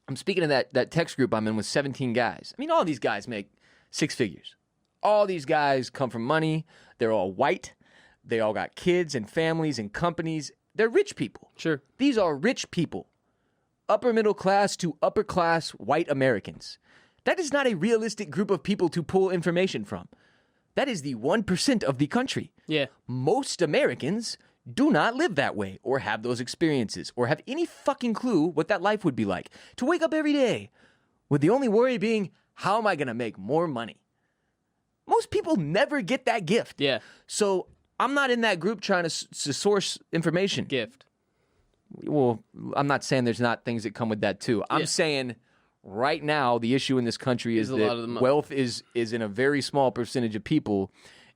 I'm speaking of that text group I'm in with 17 guys. I mean, all these guys make six figures. All these guys come from money. They're all white. They all got kids and families and companies. They're rich people. Sure. These are rich people. Upper middle class to upper class white Americans. That is not a realistic group of people to pull information from. That is the 1% of the country. Yeah. Most Americans do not live that way or have those experiences or have any fucking clue what that life would be like. To wake up every day with the only worry being, how am I going to make more money? Most people never get that gift. Yeah. So I'm not in that group trying to source information. Gift. Well, I'm not saying there's not things that come with that too. I'm Yeah. saying right now the issue in this country is a lot of that the mo- wealth is in a very small percentage of people,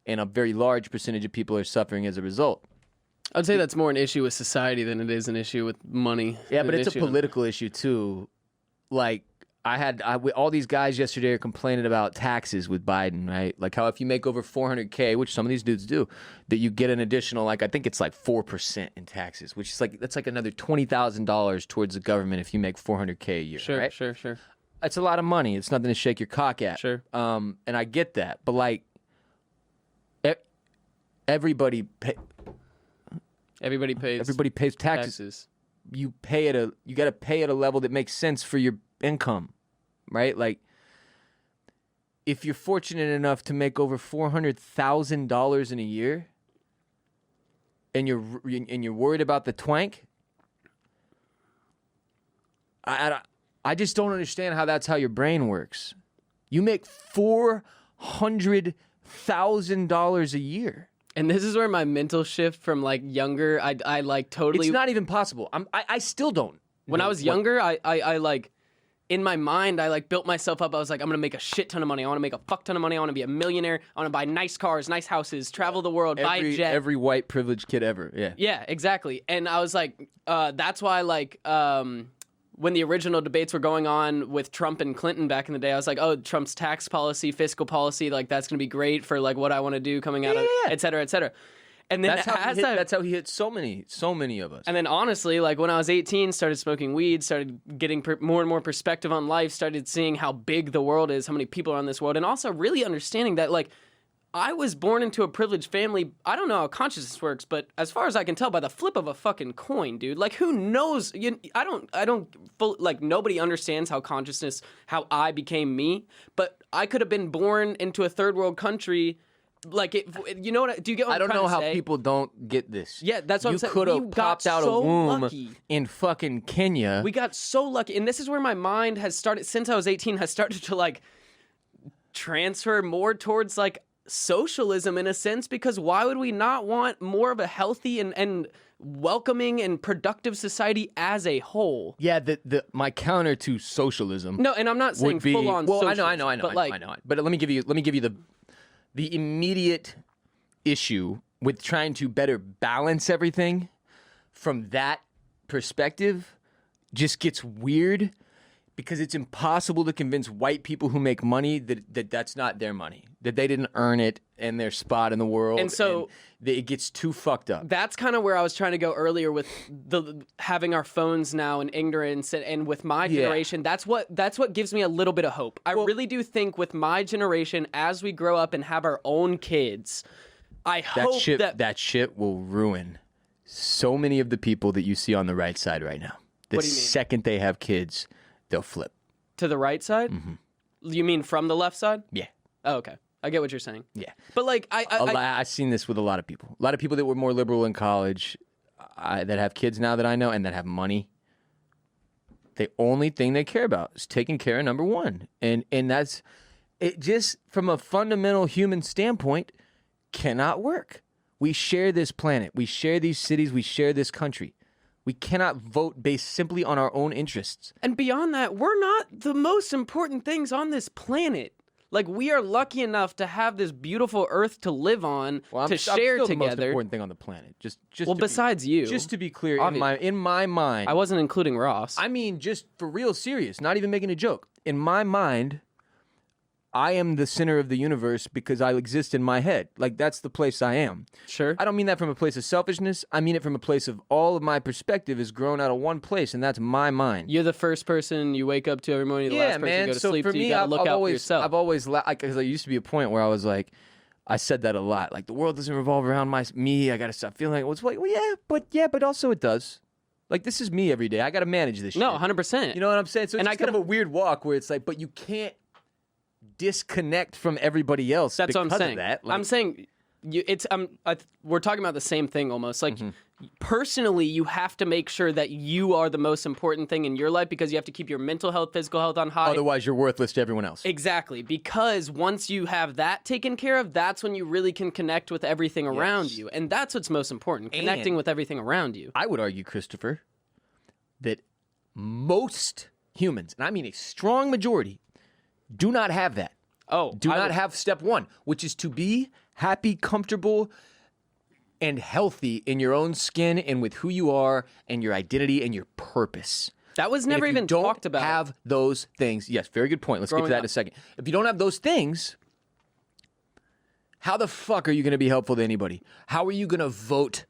and a very large percentage of people are suffering as a result. I'd say that's more an issue with society than it is an issue with money. Yeah, but An it's a issue- political issue too. Like all these guys yesterday are complaining about taxes with Biden, right? Like how if you make over 400K, which some of these dudes do, that you get an additional, like I think it's like 4% in taxes, which is like that's like another $20,000 towards the government if you make 400K a year. Sure, right? sure, sure. It's a lot of money. It's nothing to shake your cock at. Sure. And I get that, but like everybody Everybody pays pays taxes. taxes. You got to pay at a level that makes sense for your income, right? Like if you're fortunate enough to make over $400,000 in a year and you're worried about the twank, I just don't understand how that's how your brain works. You make $400,000 a year. And this is where my mental shift from like younger, I like totally. It's not even possible. I still don't. When know I was what- younger, I like, in my mind, I like built myself up. I was like, I'm gonna make a shit ton of money. I want to make a fuck ton of money. I want to be a millionaire. I want to buy nice cars, nice houses, travel the world, buy a jet. Every white privileged kid ever. Yeah. Yeah, exactly. And I was like, that's why, like, when the original debates were going on with Trump and Clinton back in the day, I was like, oh, Trump's tax policy, fiscal policy, like, that's going to be great for, like, what I want to do coming out of, et cetera, et cetera. And then That's how he hit so many of us. and then honestly, like when I was 18, started smoking weed, started getting more and more perspective on life, started seeing how big the world is, how many people are on this world, and also really understanding that like I was born into a privileged family. I don't know how consciousness works, but as far as I can tell, by the flip of a fucking coin, dude. Like, who knows? Nobody understands how consciousness, how I became me. But I could have been born into a third world country. Like, you know what? Do you get what I I'm don't trying know to how say? people don't get this. Yeah, that's what I'm saying. You could We have got popped out so a womb lucky. in fucking Kenya. We got so lucky, and this is where my mind has started. Since I was 18, has started to like transfer more towards like socialism in a sense, because why would we not want more of a healthy and welcoming and productive society as a whole? Yeah, my counter to socialism. No, and I'm not saying would be full on. well. I socialism, know. But like, I know. But let me give you the immediate issue with trying to better balance everything from that perspective just gets weird, because it's impossible to convince white people who make money that that's not their money, that they didn't earn it and their spot in the world. And so it gets too fucked up. that's kind of where I was trying to go earlier with the having our phones now and ignorance, and with my generation, that's what gives me a little bit of hope. I really do think with my generation, as we grow up and have our own kids, I hope that shit will ruin so many of the people that you see on the right side right now. The What do you mean? second they have kids, they'll flip. to the right side. You mean from the left side? Yeah. Oh, okay. I get what you're saying. Yeah. But like, I've seen this with a lot of people. A lot of people that were more liberal in college that have kids now that I know and that have money. The only thing they care about is taking care of number one. And that's it. Just from a fundamental human standpoint, cannot work. We share this planet. We share these cities. We share this country. We cannot vote based simply on our own interests. and beyond that, we're not the most important things on this planet. Like, we are lucky enough to have this beautiful earth to live on, Well, to I'm share still the most together. important thing on the planet. Just Well, to besides you, just to be clear, Obvi- in my mind, I wasn't including Ross. I mean, just for real serious, not even making a joke. In my mind, I am the center of the universe because I exist in my head. Like, that's the place I am. Sure. I don't mean that from a place of selfishness. I mean it from a place of all of my perspective is grown out of one place, and that's my mind. You're the first person you wake up to every morning. The last person you go to So sleep for to. me, You gotta I've look out always, for yourself. I've always, because there used to be a point where I was like, I said that a lot. Like, the world doesn't revolve around me. I gotta stop feeling like, but also it does. Like, this is me every day. I gotta manage this shit. No, 100%. You know what I'm saying? So it's And I just kind of a weird walk where it's like, but you can't disconnect from everybody else. That's what I'm because saying. Of that. Like, I'm saying we're talking about the same thing almost. Like, personally, you have to make sure that you are the most important thing in your life, because you have to keep your mental health, physical health on high. otherwise, you're worthless to everyone else. Exactly, because once you have that taken care of, that's when you really can connect with everything around Yes. you, and that's what's most important: connecting And- with everything around you. I would argue, Christopher, that most humans, and I mean a strong majority, do not have that. Oh, Do not have step one, which is to be happy, comfortable, and healthy in your own skin and with who you are and your identity and your purpose. That was And never if even you don't talked about. have those things. Yes, very good point. Let's get to Growing that up. in a second. If you don't have those things, how the fuck are you going to be helpful to anybody? How are you going to vote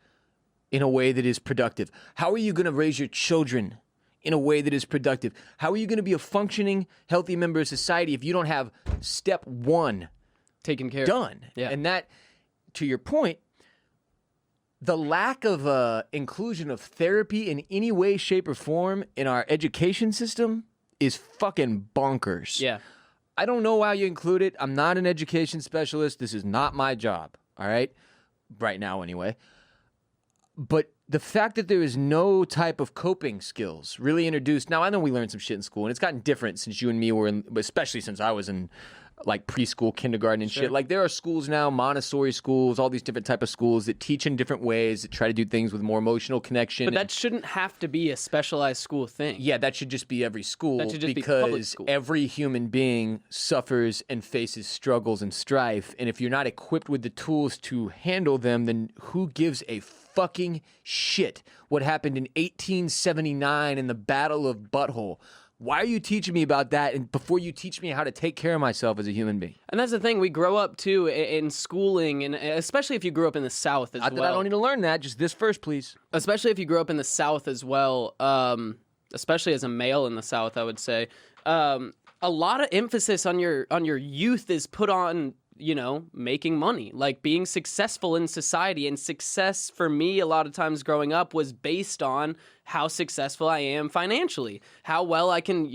in a way that is productive? How are you going to raise your children in a way that is productive? How are you going to be a functioning, healthy member of society if you don't have step one Taken care of. done? Yeah. And that, to your point, the lack of inclusion of therapy in any way, shape, or form in our education system is fucking bonkers. Yeah. I don't know how you include it. I'm not an education specialist. This is not my job, all right? Right now, anyway. But the fact that there is no type of coping skills really introduced. Now, I know we learned some shit in school, and it's gotten different since you and me were in, especially since I was in like preschool, kindergarten, and shit. Like, there are schools now, Montessori schools, all these different type of schools that teach in different ways, that try to do things with more emotional connection. But and- that shouldn't have to be a specialized school thing. yeah, that should just be every school. That should just be because public school. every human being suffers and faces struggles and strife. And if you're not equipped with the tools to handle them, then who gives a fucking shit what happened in 1879 in the Battle of Butthole? Why are you teaching me about that and before you teach me how to take care of myself as a human being? And that's the thing, we grow up too in schooling, and especially if you grew up in the South as Not that I well. don't need to learn that. Just this first, please. Especially if you grew up in the South as well, especially as a male in the South, I would say. A lot of emphasis on your youth is put on making money, like being successful in society. And success for me, a lot of times growing up, was based on how successful I am financially, how well I can,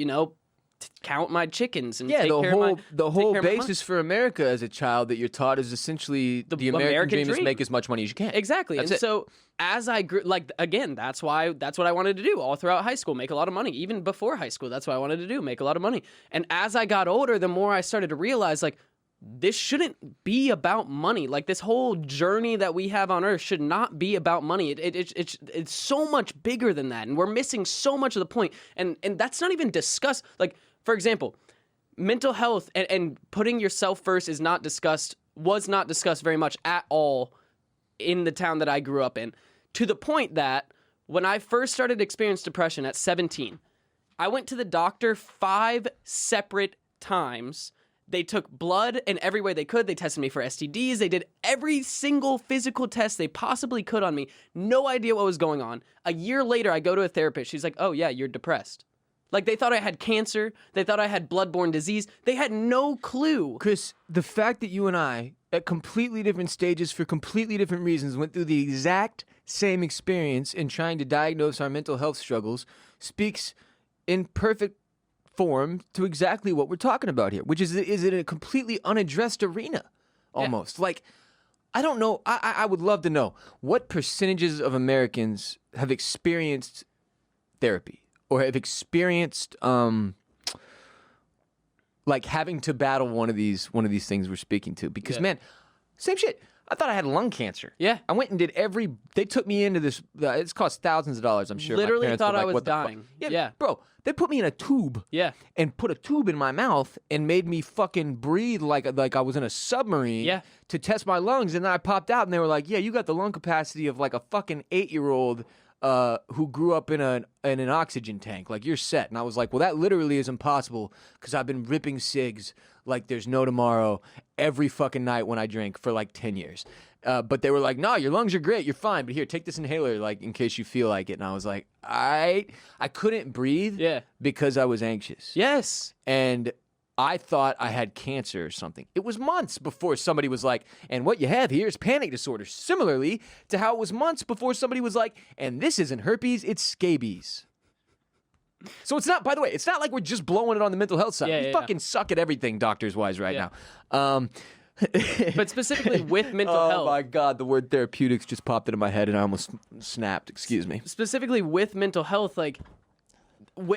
count my chickens and take care of my the whole take care of my money. basis for America as a child that you're taught is essentially the American dream is make as much money as you can. Exactly. That's and it. so as I grew, that's what I wanted to do all throughout high school, make a lot of money. Even before high school, that's what I wanted to do, make a lot of money. And as I got older, the more I started to realize, like, this shouldn't be about money. Like, this whole journey that we have on earth should not be about money. It's so much bigger than that, and we're missing so much of the point. And that's not even discussed. Like, for example, mental health and putting yourself first was not discussed very much at all in the town that I grew up in, to the point that when I first started to experience depression at 17, I went to the doctor 5 separate times. They took blood in every way they could. They tested me for STDs. They did every single physical test they possibly could on me. No idea what was going on. A year later, I go to a therapist. She's like, "Oh, yeah, you're depressed." Like, they thought I had cancer. They thought I had bloodborne disease. They had no clue. Chris, the fact that you and I, at completely different stages for completely different reasons, went through the exact same experience in trying to diagnose our mental health struggles speaks in perfect form to exactly what we're talking about here, which is in a completely unaddressed arena, almost. Like, I don't know. I would love to know what percentages of Americans have experienced therapy or have experienced like having to battle one of these things we're speaking to. Because man, same shit. I thought I had lung cancer. Yeah. I went and did they took me into this, it's cost thousands of dollars, I'm sure. Literally My parents thought were I like, was "What the fuck?" dying. Yeah, Yeah. bro, they put me in a tube. Yeah. And put a tube in my mouth and made me fucking breathe like I was in a submarine. Yeah. To test my lungs, and then I popped out, and they were like, "Yeah, you got the lung capacity of like a fucking 8-year-old who grew up in an oxygen tank. Like, you're set." And I was like, "Well, that literally is impossible because I've been ripping cigs like there's no tomorrow every fucking night when I drink for like 10 years." But they were like, "No, your lungs are great. You're fine. But here, take this inhaler, like, in case you feel like it." And I was like, I couldn't breathe because I was anxious. Yes. And I thought I had cancer or something. It was months before somebody was like, "And what you have here is panic disorder." Similarly to how it was months before somebody was like, "And this isn't herpes, it's scabies." So it's not, by the way, it's not like we're just blowing it on the mental health side. We fucking suck at everything doctors-wise right now. But specifically with mental health. Oh my God, the word therapeutics just popped into my head and I almost snapped. Excuse me. Specifically with mental health, like,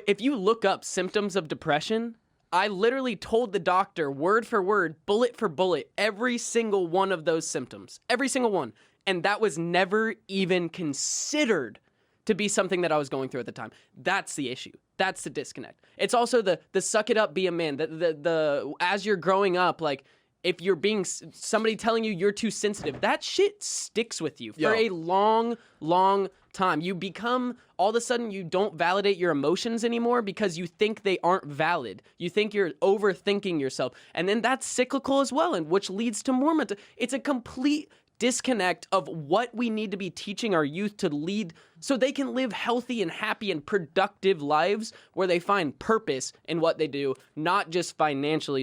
if you look up symptoms of depression, I literally told the doctor word for word, bullet for bullet, every single one of those symptoms. Every single one. And that was never even considered to be something that I was going through at the time. That's the issue. That's the disconnect. It's also the suck it up, be a man. The as you're growing up, like, if you're being somebody telling you you're too sensitive, that shit sticks with you for a long, long time. You become, all of a sudden, you don't validate your emotions anymore because you think they aren't valid. You think you're overthinking yourself. And then that's cyclical as well, and which leads to more mental. It's a complete disconnect of what we need to be teaching our youth to lead so they can live healthy and happy and productive lives where they find purpose in what they do, not just financial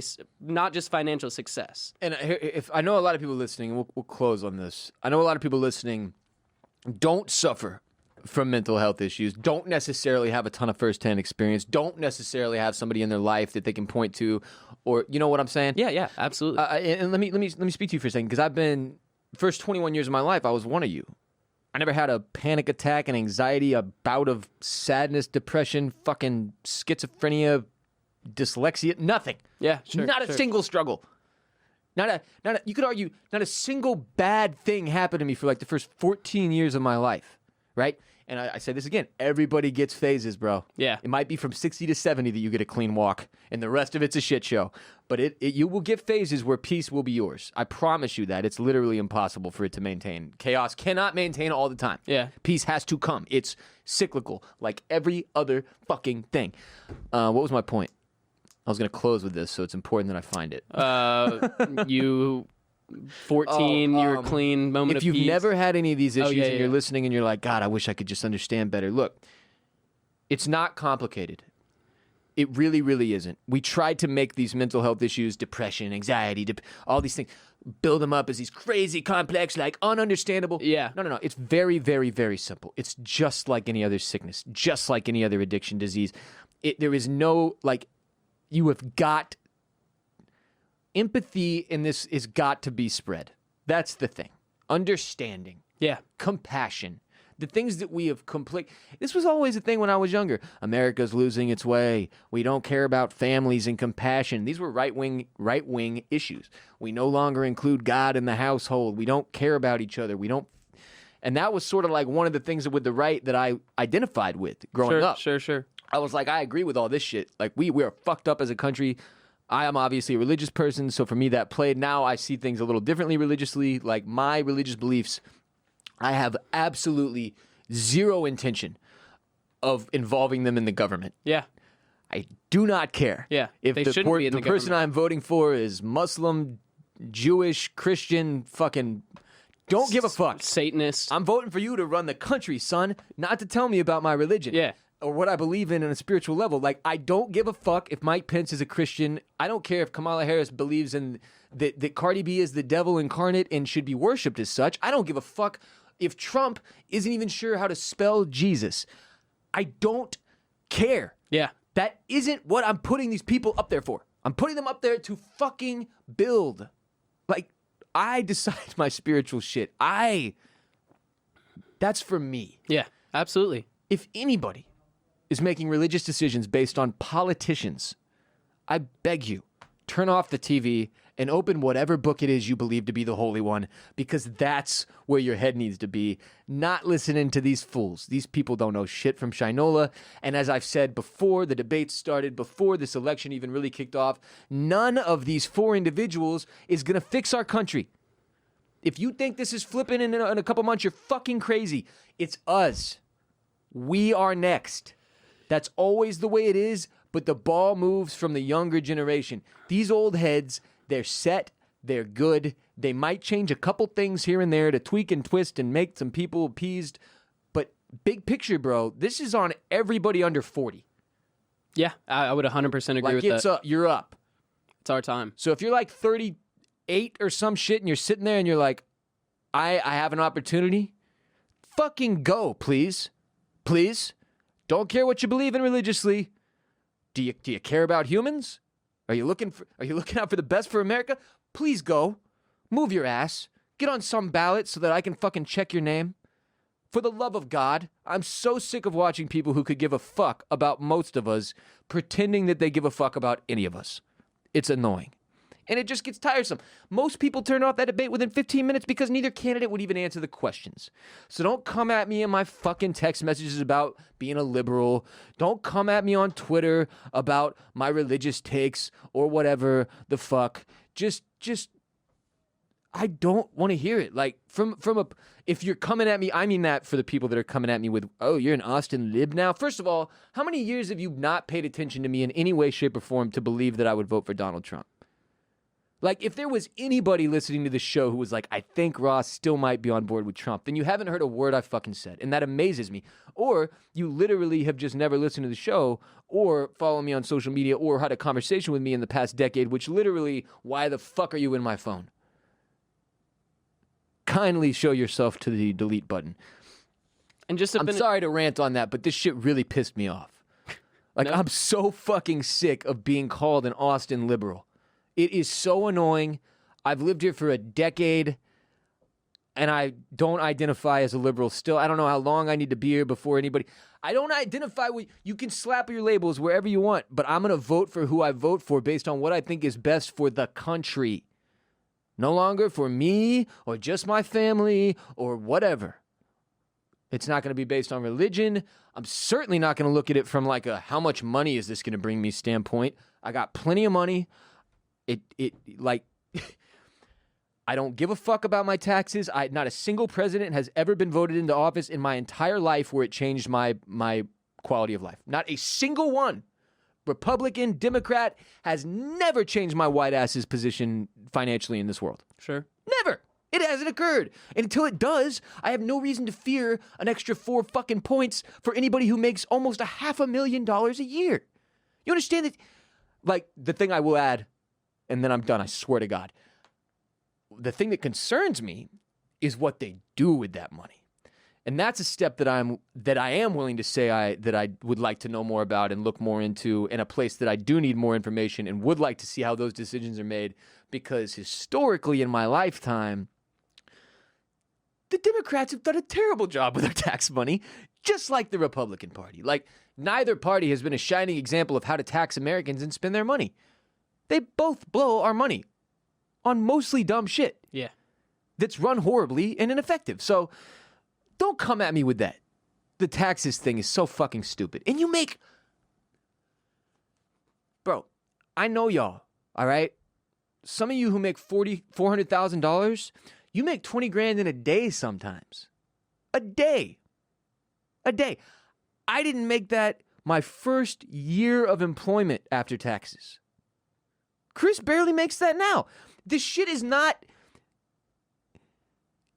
success. And if I know a lot of people listening, we'll close on this. I know a lot of people listening don't suffer from mental health issues, don't necessarily have a ton of firsthand experience, don't necessarily have somebody in their life that they can point to, or, you know what I'm saying? Yeah, absolutely. And let me speak to you for a second, because I've been, first 21 years of my life, I was one of you. I never had a panic attack and anxiety, a bout of sadness, depression, fucking schizophrenia, dyslexia, nothing. Yeah, sure. Not a single struggle. Not a, you could argue, not a single bad thing happened to me for like the first 14 years of my life, right? And I say this again, everybody gets phases, bro. Yeah. It might be from 60 to 70 that you get a clean walk, and the rest of it's a shit show. But you will get phases where peace will be yours. I promise you that. It's literally impossible for it to maintain. Chaos cannot maintain all the time. Yeah. Peace has to come. It's cyclical, like every other fucking thing. What was my point? I was going to close with this, so it's important that I find it. You 14, you're clean, moment of If you've peace. never had any of these issues yeah, and you're yeah. listening and you're like, "God, I wish I could just understand better." Look, it's not complicated. It really, really isn't. We tried to make these mental health issues, depression, anxiety, all these things, build them up as these crazy, complex, like ununderstandable. Yeah. No. It's very, very, very simple. It's just like any other sickness, just like any other addiction disease. There is no, like, you have got, empathy in this has got to be spread. That's the thing. Understanding. Yeah. Compassion. The things that we have this was always a thing when I was younger. America's losing its way. We don't care about families and compassion. These were right-wing issues. We no longer include God in the household. We don't care about each other. And that was sort of like one of the things with the right that I identified with growing up. Sure. I was like, I agree with all this shit. Like, we are fucked up as a country. I am obviously a religious person, so for me that played. Now I see things a little differently religiously. Like, my religious beliefs, I have absolutely zero intention of involving them in the government. Yeah. I do not care. Yeah, If they the shouldn't be in the person government. I'm voting for is Muslim, Jewish, Christian, fucking don't give a fuck. Satanist. I'm voting for you to run the country, son, not to tell me about my religion. Yeah. Or what I believe in a spiritual level. Like, I don't give a fuck if Mike Pence is a Christian. I don't care if Kamala Harris believes in that Cardi B is the devil incarnate and should be worshipped as such. I don't give a fuck if Trump isn't even sure how to spell Jesus. I don't care. Yeah. That isn't what I'm putting these people up there for. I'm putting them up there to fucking build. Like, I decide my spiritual shit. That's for me. Yeah. Absolutely. If anybody is making religious decisions based on politicians, I beg you, turn off the TV and open whatever book it is you believe to be the holy one, because that's where your head needs to be, not listening to these fools. These people don't know shit from Shinola. And as I've said before, the debates started, before this election even really kicked off, none of these four individuals is going to fix our country. If you think this is flipping in a couple months, you're fucking crazy. It's us. We are next. That's always the way it is, but the ball moves from the younger generation. These old heads, they're set, they're good. They might change a couple things here and there to tweak and twist and make some people appeased, but big picture, bro, this is on everybody under 40. Yeah. I would 100% agree Like, with it's that. up, you're up. It's our time. So if you're like 38 or some shit and you're sitting there and you're like, I have an opportunity, fucking go, please. Please. Don't care what you believe in religiously. Do you care about humans? Are you looking out for the best for America? Please go. Move your ass. Get on some ballot so that I can fucking check your name. For the love of God, I'm so sick of watching people who could give a fuck about most of us pretending that they give a fuck about any of us. It's annoying. And it just gets tiresome. Most people turn off that debate within 15 minutes because neither candidate would even answer the questions. So don't come at me in my fucking text messages about being a liberal. Don't come at me on Twitter about my religious takes or whatever the fuck. Just I don't want to hear it. Like, if you're coming at me, I mean that for the people that are coming at me with, oh, you're an Austin lib now. First of all, how many years have you not paid attention to me in any way, shape, or form to believe that I would vote for Donald Trump? Like, if there was anybody listening to this show who was like, I think Ross still might be on board with Trump, then you haven't heard a word I fucking said. And that amazes me. Or you literally have just never listened to the show or follow me on social media or had a conversation with me in the past decade, which literally, why the fuck are you in my phone? Kindly show yourself to the delete button. And just I'm sorry to rant on that, but this shit really pissed me off. Like, No. I'm so fucking sick of being called an Austin liberal. It is so annoying. I've lived here for a decade, and I don't identify as a liberal still. I don't know how long I need to be here before anybody. I don't identify with. You can slap your labels wherever you want, but I'm going to vote for who I vote for based on what I think is best for the country. No longer for me or just my family or whatever. It's not going to be based on religion. I'm certainly not going to look at it from like a how much money is this going to bring me standpoint. I got plenty of money. I don't give a fuck about my taxes. Not a single president has ever been voted into office in my entire life where it changed my quality of life. Not a single one. Republican, Democrat has never changed my white ass's position financially in this world. Sure. Never. It hasn't occurred. And until it does, I have no reason to fear an extra 4 fucking points for anybody who makes almost $500,000 a year. You understand that? Like, the thing I will add, and then I'm done, I swear to God. The thing that concerns me is what they do with that money. And that's a step that I am willing to say that I would like to know more about and look more into, in a place that I do need more information and would like to see how those decisions are made, because historically in my lifetime, the Democrats have done a terrible job with their tax money, just like the Republican Party. Like, neither party has been a shining example of how to tax Americans and spend their money. They both blow our money on mostly dumb shit Yeah. that's run horribly and ineffective. So don't come at me with that. The taxes thing is so fucking stupid. And you make... Bro, I know y'all, all right? Some of you who make $400,000, you make 20 grand in a day sometimes. A day. A day. I didn't make that my first year of employment after taxes. Chris barely makes that now. This shit is not...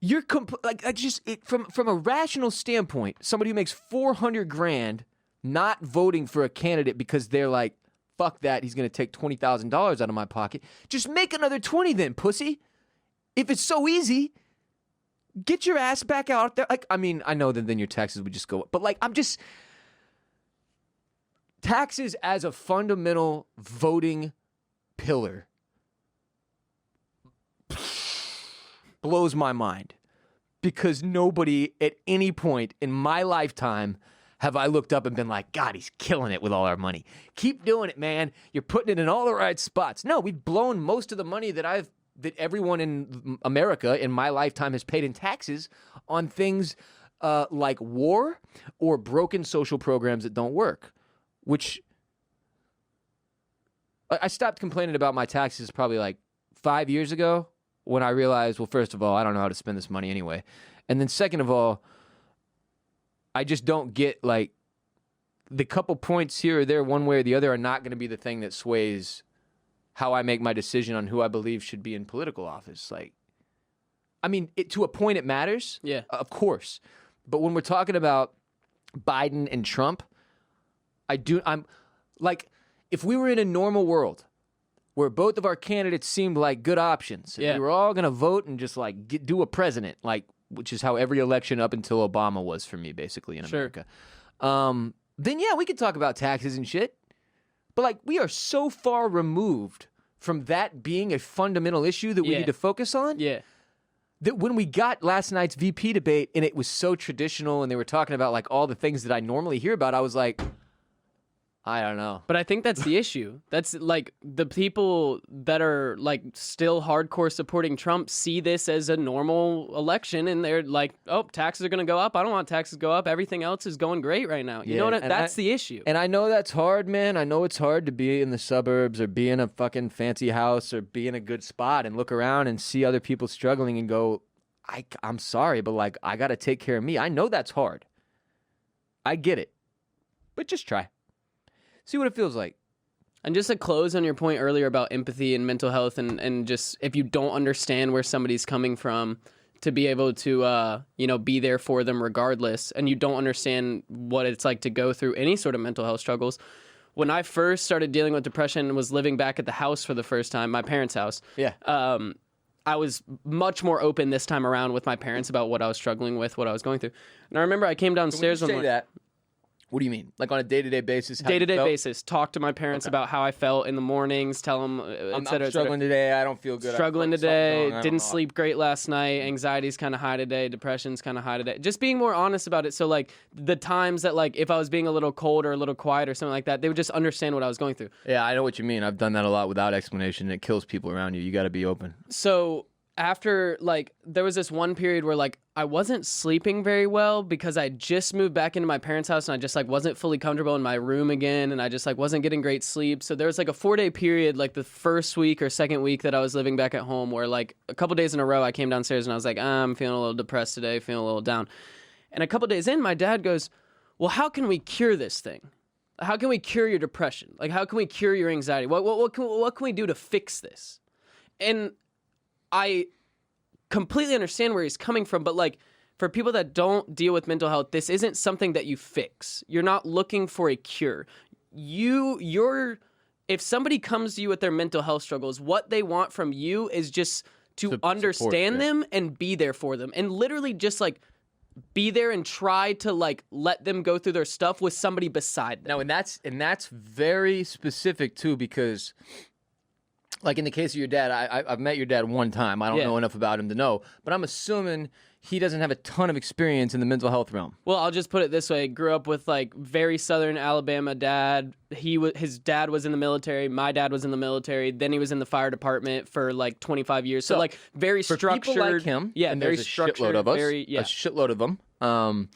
You're from a rational standpoint, somebody who makes 400 grand not voting for a candidate because they're like, fuck that, he's going to take $20,000 out of my pocket. Just make another 20 then, pussy. If it's so easy, get your ass back out there. Like, I mean, I know that then your taxes would just go up, but like, taxes as a fundamental voting pillar blows my mind, because nobody at any point in my lifetime have I looked up and been like, God, he's killing it with all our money. Keep doing it, man. You're putting it in all the right spots. No, we've blown most of the money that everyone in America in my lifetime has paid in taxes on things like war or broken social programs that don't work, which I stopped complaining about my taxes probably like 5 years ago, when I realized, well, first of all, I don't know how to spend this money anyway. And then second of all, I just don't get, like, the couple points here or there one way or the other are not going to be the thing that sways how I make my decision on who I believe should be in political office. Like, I mean, to a point it matters. Yeah. Of course. But when we're talking about Biden and Trump, I'm like, if we were in a normal world where both of our candidates seemed like good options, and Yeah. we were all going to vote and just like do a president, like, which is how every election up until Obama was for me, basically, in Sure. America. Then yeah, we could talk about taxes and shit. But like, we are so far removed from that being a fundamental issue that we Yeah. need to focus on. Yeah. That when we got last night's VP debate and it was so traditional and they were talking about like all the things that I normally hear about, I was like, I don't know. But I think that's the issue. That's like the people that are like still hardcore supporting Trump see this as a normal election, and they're like, "Oh, taxes are going to go up. I don't want taxes to go up. Everything else is going great right now." You know what? That's the issue. And I know that's hard, man. I know it's hard to be in the suburbs or be in a fucking fancy house or be in a good spot and look around and see other people struggling and go, I'm sorry, but like, I got to take care of me. I know that's hard. I get it. But just try. See what it feels like. And just to close on your point earlier about empathy and mental health, and just if you don't understand where somebody's coming from, to be able to be there for them regardless, and you don't understand what it's like to go through any sort of mental health struggles. When I first started dealing with depression and was living back at the house for the first time, my parents' house, Yeah. I was much more open this time around with my parents about what I was struggling with, what I was going through. And I remember I came downstairs When you one say that, what do you mean? Like on a day-to-day basis? day-to-day basis, talk to my parents about how I felt in the mornings, tell them, I'm et cetera. struggling today. I don't feel good. Struggling Something's wrong, today, I don't didn't know. sleep great last night, anxiety's kind of high today, depression's kind of high today. Just being more honest about it. So like the times that like if I was being a little cold or a little quiet or something like that, they would just understand what I was going through. Yeah, I know what you mean. I've done that a lot without explanation. It kills people around you. You got to be open. So after like there was this one period where like I wasn't sleeping very well because I just moved back into my parents' house and I just like wasn't fully comfortable in my room again, and I just like wasn't getting great sleep. So there was like a 4-day period, like the first week or second week that I was living back at home, where like a couple days in a row I came downstairs and I was like, I'm feeling a little depressed today, feeling a little down. And a couple days in, my dad goes, well, how can we cure this thing? How can we cure your depression? Like, how can we cure your anxiety? What can we do to fix this? And I completely understand where he's coming from, but like for people that don't deal with mental health, this isn't something that you fix. You're not looking for a cure. you're if somebody comes to you with their mental health struggles, what they want from you is just to understand them and be there for them, and literally just like be there and try to like let them go through their stuff with somebody beside them. Now, and that's very specific too, because like in the case of your dad, I've met your dad one time. I don't know enough about him to know, but I'm assuming he doesn't have a ton of experience in the mental health realm. Well, I'll just put it this way: grew up with like very Southern Alabama dad. His dad was in the military. My dad was in the military. Then he was in the fire department for like 25 years. So like very for structured. people like him, yeah, and very there's a structured. shitload of us, very, a shitload of them,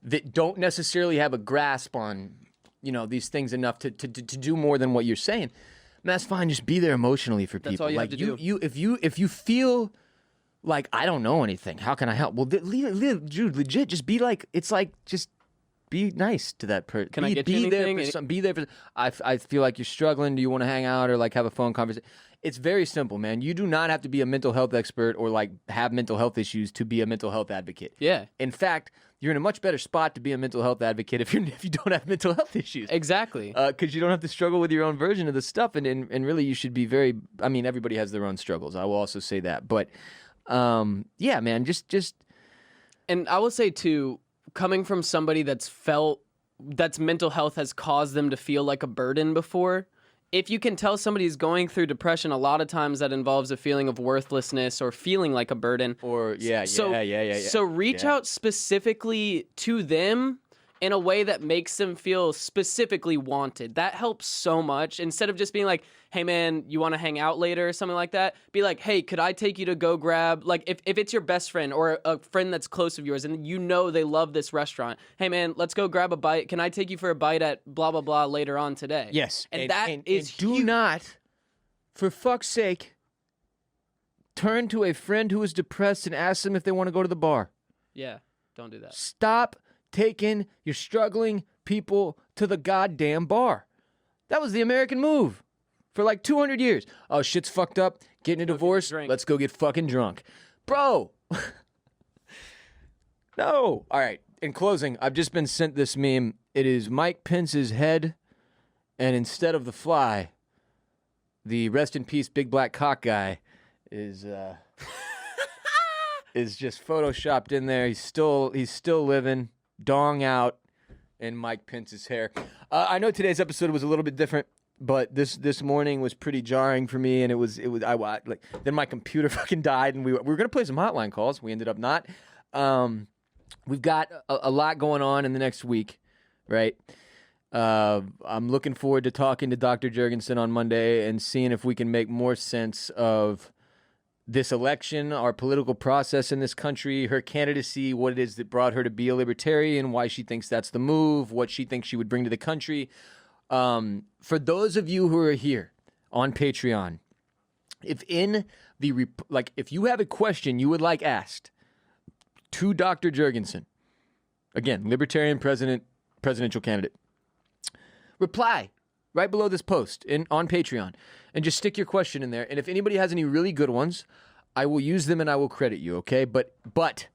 that don't necessarily have a grasp on these things enough to do more than what you're saying. And that's fine. Just be there emotionally for people. That's all you have to do. If you feel like I don't know anything, how can I help? Well, dude, legit, just be like, it's like, just be nice to that person. Can I get you anything? Be there for. I feel like you're struggling. Do you want to hang out or like have a phone conversation? It's very simple, man. You do not have to be a mental health expert or like have mental health issues to be a mental health advocate. Yeah. In fact, you're in a much better spot to be a mental health advocate if you don't have mental health issues. Exactly. Because you don't have to struggle with your own version of the stuff, and really you should be very. I mean, everybody has their own struggles. I will also say that, but yeah, man, just. And I will say too, coming from somebody that's mental health has caused them to feel like a burden before. If you can tell somebody's going through depression, a lot of times that involves a feeling of worthlessness or feeling like a burden. Or yeah. So reach out specifically to them in a way that makes them feel specifically wanted. That helps so much. Instead of just being like, hey man, you want to hang out later or something like that, be like, hey, could I take you to go grab, like if it's your best friend or a friend that's close of yours and they love this restaurant, hey man, let's go grab a bite. Can I take you for a bite at blah, blah, blah later on today? Yes. And that is do huge. not, for fuck's sake, turn to a friend who is depressed and ask them if they want to go to the bar. Yeah, don't do that. Stop taking your struggling people to the goddamn bar. That was the American move for like 200 years. Oh, shit's fucked up. Getting a divorce. Let's go get fucking drunk. Bro. No. All right. In closing, I've just been sent this meme. It is Mike Pence's head, and instead of the fly, the rest in peace big black cock guy is just photoshopped in there. He's still living. Dong out in Mike Pence's hair. I know today's episode was a little bit different, but this morning was pretty jarring for me, and it was like then my computer fucking died, and we were gonna play some hotline calls. We ended up not. We've got a lot going on in the next week, right? I'm looking forward to talking to Dr. Jurgensen on Monday and seeing if we can make more sense of this election, our political process in this country, her candidacy, what it is that brought her to be a libertarian, why she thinks that's the move, what she thinks she would bring to the country. For those of you who are here on Patreon, if you have a question you would like asked to Dr. Jurgensen, again, libertarian presidential candidate, reply right below this post on Patreon and just stick your question in there. And if anybody has any really good ones, I will use them and I will credit you, okay? But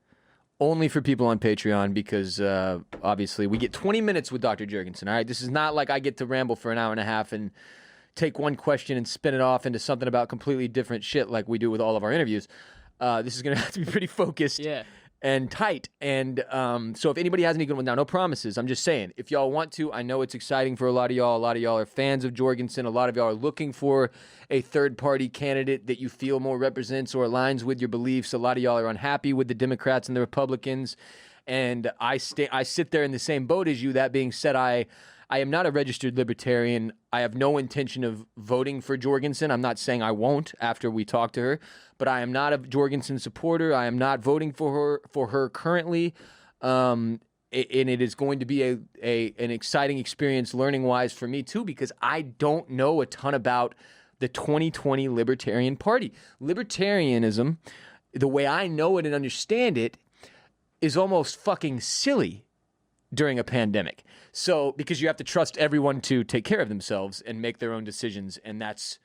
only for people on Patreon because obviously we get 20 minutes with Dr. Jurgensen, all right? This is not like I get to ramble for an hour and a half and take one question and spin it off into something about completely different shit like we do with all of our interviews. This is going to have to be pretty focused. Yeah. And tight. And so if anybody has any good ones, now no promises. I'm just saying, if y'all want to, I know it's exciting for a lot of y'all. A lot of y'all are fans of Jorgensen. A lot of y'all are looking for a third-party candidate that you feel more represents or aligns with your beliefs. A lot of y'all are unhappy with the Democrats and the Republicans. And I sit there in the same boat as you. That being said, I am not a registered libertarian. I have no intention of voting for Jorgensen. I'm not saying I won't after we talk to her, but I am not a Jorgensen supporter. I am not voting for her currently. And it is going to be an exciting experience learning-wise for me too, because I don't know a ton about the 2020 Libertarian Party. Libertarianism, the way I know it and understand it, is almost fucking silly during a pandemic. So, because you have to trust everyone to take care of themselves and make their own decisions, and that's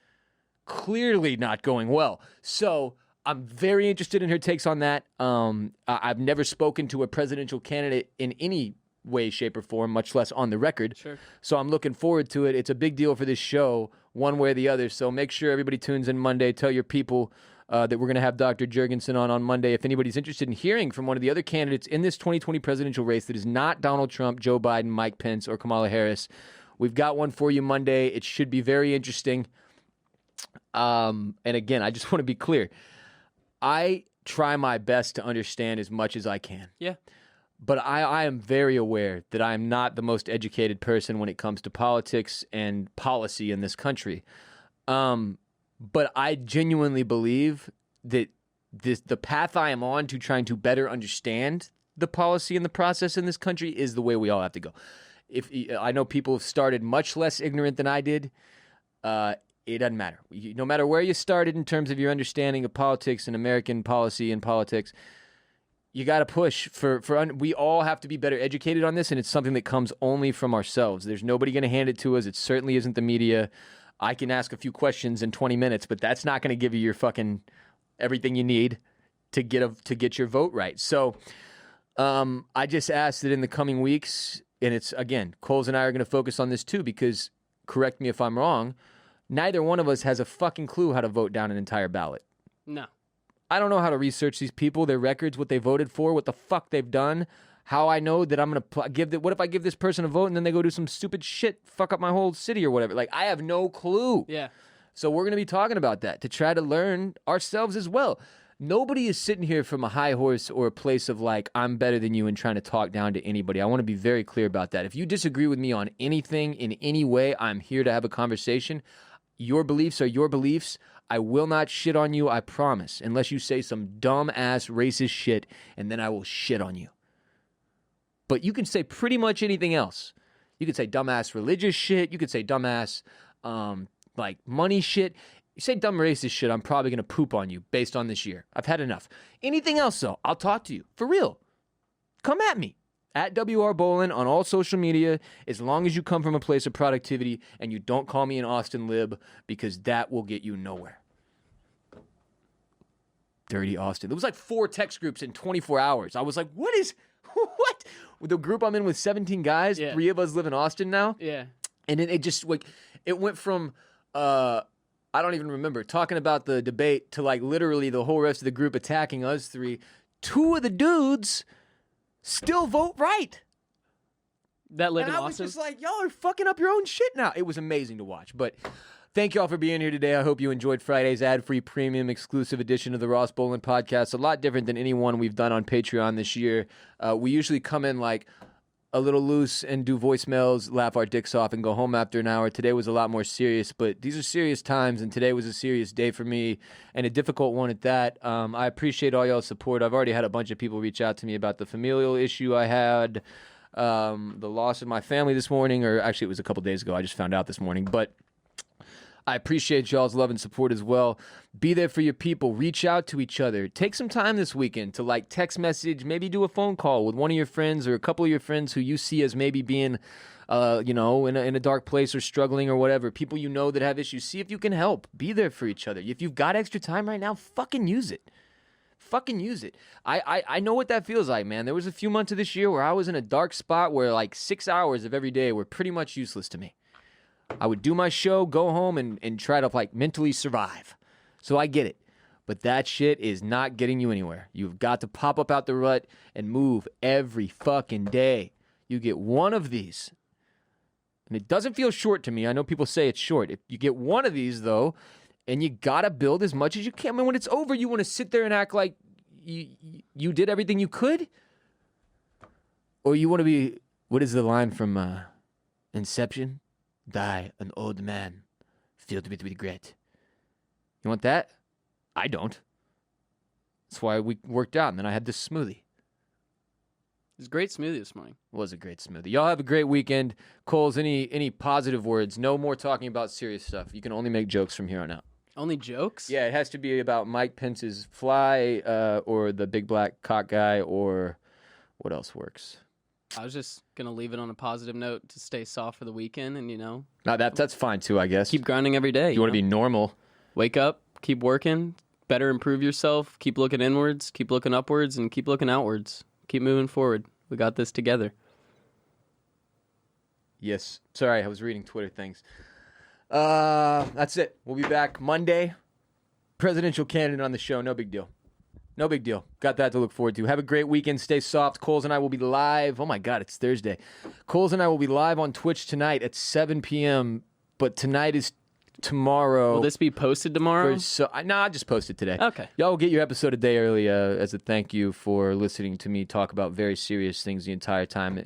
clearly not going well. So, I'm very interested in her takes on that. I've never spoken to a presidential candidate in any way, shape, or form, much less on the record. Sure. So I'm looking forward to it. It's a big deal for this show, one way or the other. So make sure everybody tunes in Monday. Tell your people that we're going to have Dr. Jurgensen on Monday. If anybody's interested in hearing from one of the other candidates in this 2020 presidential race that is not Donald Trump, Joe Biden, Mike Pence, or Kamala Harris, we've got one for you Monday. It should be very interesting. And again, I just want to be clear. I try my best to understand as much as I can. Yeah. But I am very aware that I am not the most educated person when it comes to politics and policy in this country. But I genuinely believe that the path I am on to trying to better understand the policy and the process in this country is the way we all have to go. If I know people have started much less ignorant than I did, it doesn't matter. No matter where you started in terms of your understanding of politics and American policy and politics, you got to push we all have to be better educated on this, and it's something that comes only from ourselves. There's nobody going to hand it to us. It certainly isn't the media. I can ask a few questions in 20 minutes, but that's not going to give you your fucking everything you need to get your vote right. So I just ask that in the coming weeks, and it's, again, Coles and I are going to focus on this too, because, correct me if I'm wrong, neither one of us has a fucking clue how to vote down an entire ballot. No. I don't know how to research these people, their records, what they voted for, what the fuck they've done, how I know that I'm going to what if I give this person a vote and then they go do some stupid shit, fuck up my whole city or whatever. Like, I have no clue. Yeah. So we're going to be talking about that to try to learn ourselves as well. Nobody is sitting here from a high horse or a place of like, I'm better than you and trying to talk down to anybody. I want to be very clear about that. If you disagree with me on anything in any way, I'm here to have a conversation. Your beliefs are your beliefs. I will not shit on you, I promise, unless you say some dumb-ass racist shit, and then I will shit on you. But you can say pretty much anything else. You could say dumbass religious shit. You could say dumbass, like, money shit. You say dumb racist shit, I'm probably going to poop on you based on this year. I've had enough. Anything else, though, I'll talk to you. For real. Come at me. At WR Bolin on all social media, as long as you come from a place of productivity and you don't call me an Austin lib, because that will get you nowhere. Dirty Austin. There was like 4 text groups in 24 hours. I was like, what? With the group I'm in with 17 guys, 3 of us live in Austin now. Yeah. And then it just, like, it went from, I don't even remember, talking about the debate to, like, literally the whole rest of the group attacking us 3. 2 of the dudes still vote right. That live And in I was Austin? just like, y'all are fucking up your own shit now. It was amazing to watch. But thank y'all for being here today. I hope you enjoyed Friday's ad-free premium exclusive edition of the Ross Bolin podcast. A lot different than any one we've done on Patreon this year. We usually come in like a little loose and do voicemails, laugh our dicks off, and go home after an hour. Today was a lot more serious, but these are serious times, and today was a serious day for me, and a difficult one at that. I appreciate all y'all's support. I've already had a bunch of people reach out to me about the familial issue I had, the loss of my family this morning, or actually it was a couple days ago. I just found out this morning, but I appreciate y'all's love and support as well. Be there for your people. Reach out to each other. Take some time this weekend to like text message, maybe do a phone call with one of your friends or a couple of your friends who you see as maybe being, in a dark place or struggling or whatever. People you know that have issues. See if you can help. Be there for each other. If you've got extra time right now, fucking use it. Fucking use it. I know what that feels like, man. There was a few months of this year where I was in a dark spot where like 6 hours of every day were pretty much useless to me. I would do my show, go home, and try to like mentally survive. So I get it. But that shit is not getting you anywhere. You've got to pop up out the rut and move every fucking day. You get one of these. And it doesn't feel short to me. I know people say it's short. If you get one of these, though, and you got to build as much as you can. I mean, when it's over, you want to sit there and act like you did everything you could? Or you want to be, what is the line from Inception? Die an old man, filled with regret. You want that? I don't. That's why we worked out, and then I had this smoothie. It was a great smoothie this morning. It was a great smoothie. Y'all have a great weekend. Coles, any positive words? No more talking about serious stuff. You can only make jokes from here on out. Only jokes? Yeah, it has to be about Mike Pence's fly, or the big black cock guy, or what else works? I was just going to leave it on a positive note to stay soft for the weekend and, No, that's fine too, I guess. keep grinding every day. You want to be normal. Wake up, keep working, better improve yourself, keep looking inwards, keep looking upwards, and keep looking outwards. Keep moving forward. We got this together. Yes. Sorry, I was reading Twitter things. That's it. We'll be back Monday. Presidential candidate on the show. No big deal. No big deal. Got that to look forward to. Have a great weekend. Stay soft. Coles and I will be live. Oh my God, it's Thursday. Coles and I will be live on Twitch tonight at 7 p.m. But tonight is tomorrow. Will this be posted tomorrow? I just posted today. Okay. Y'all will get your episode a day early as a thank you for listening to me talk about very serious things the entire time.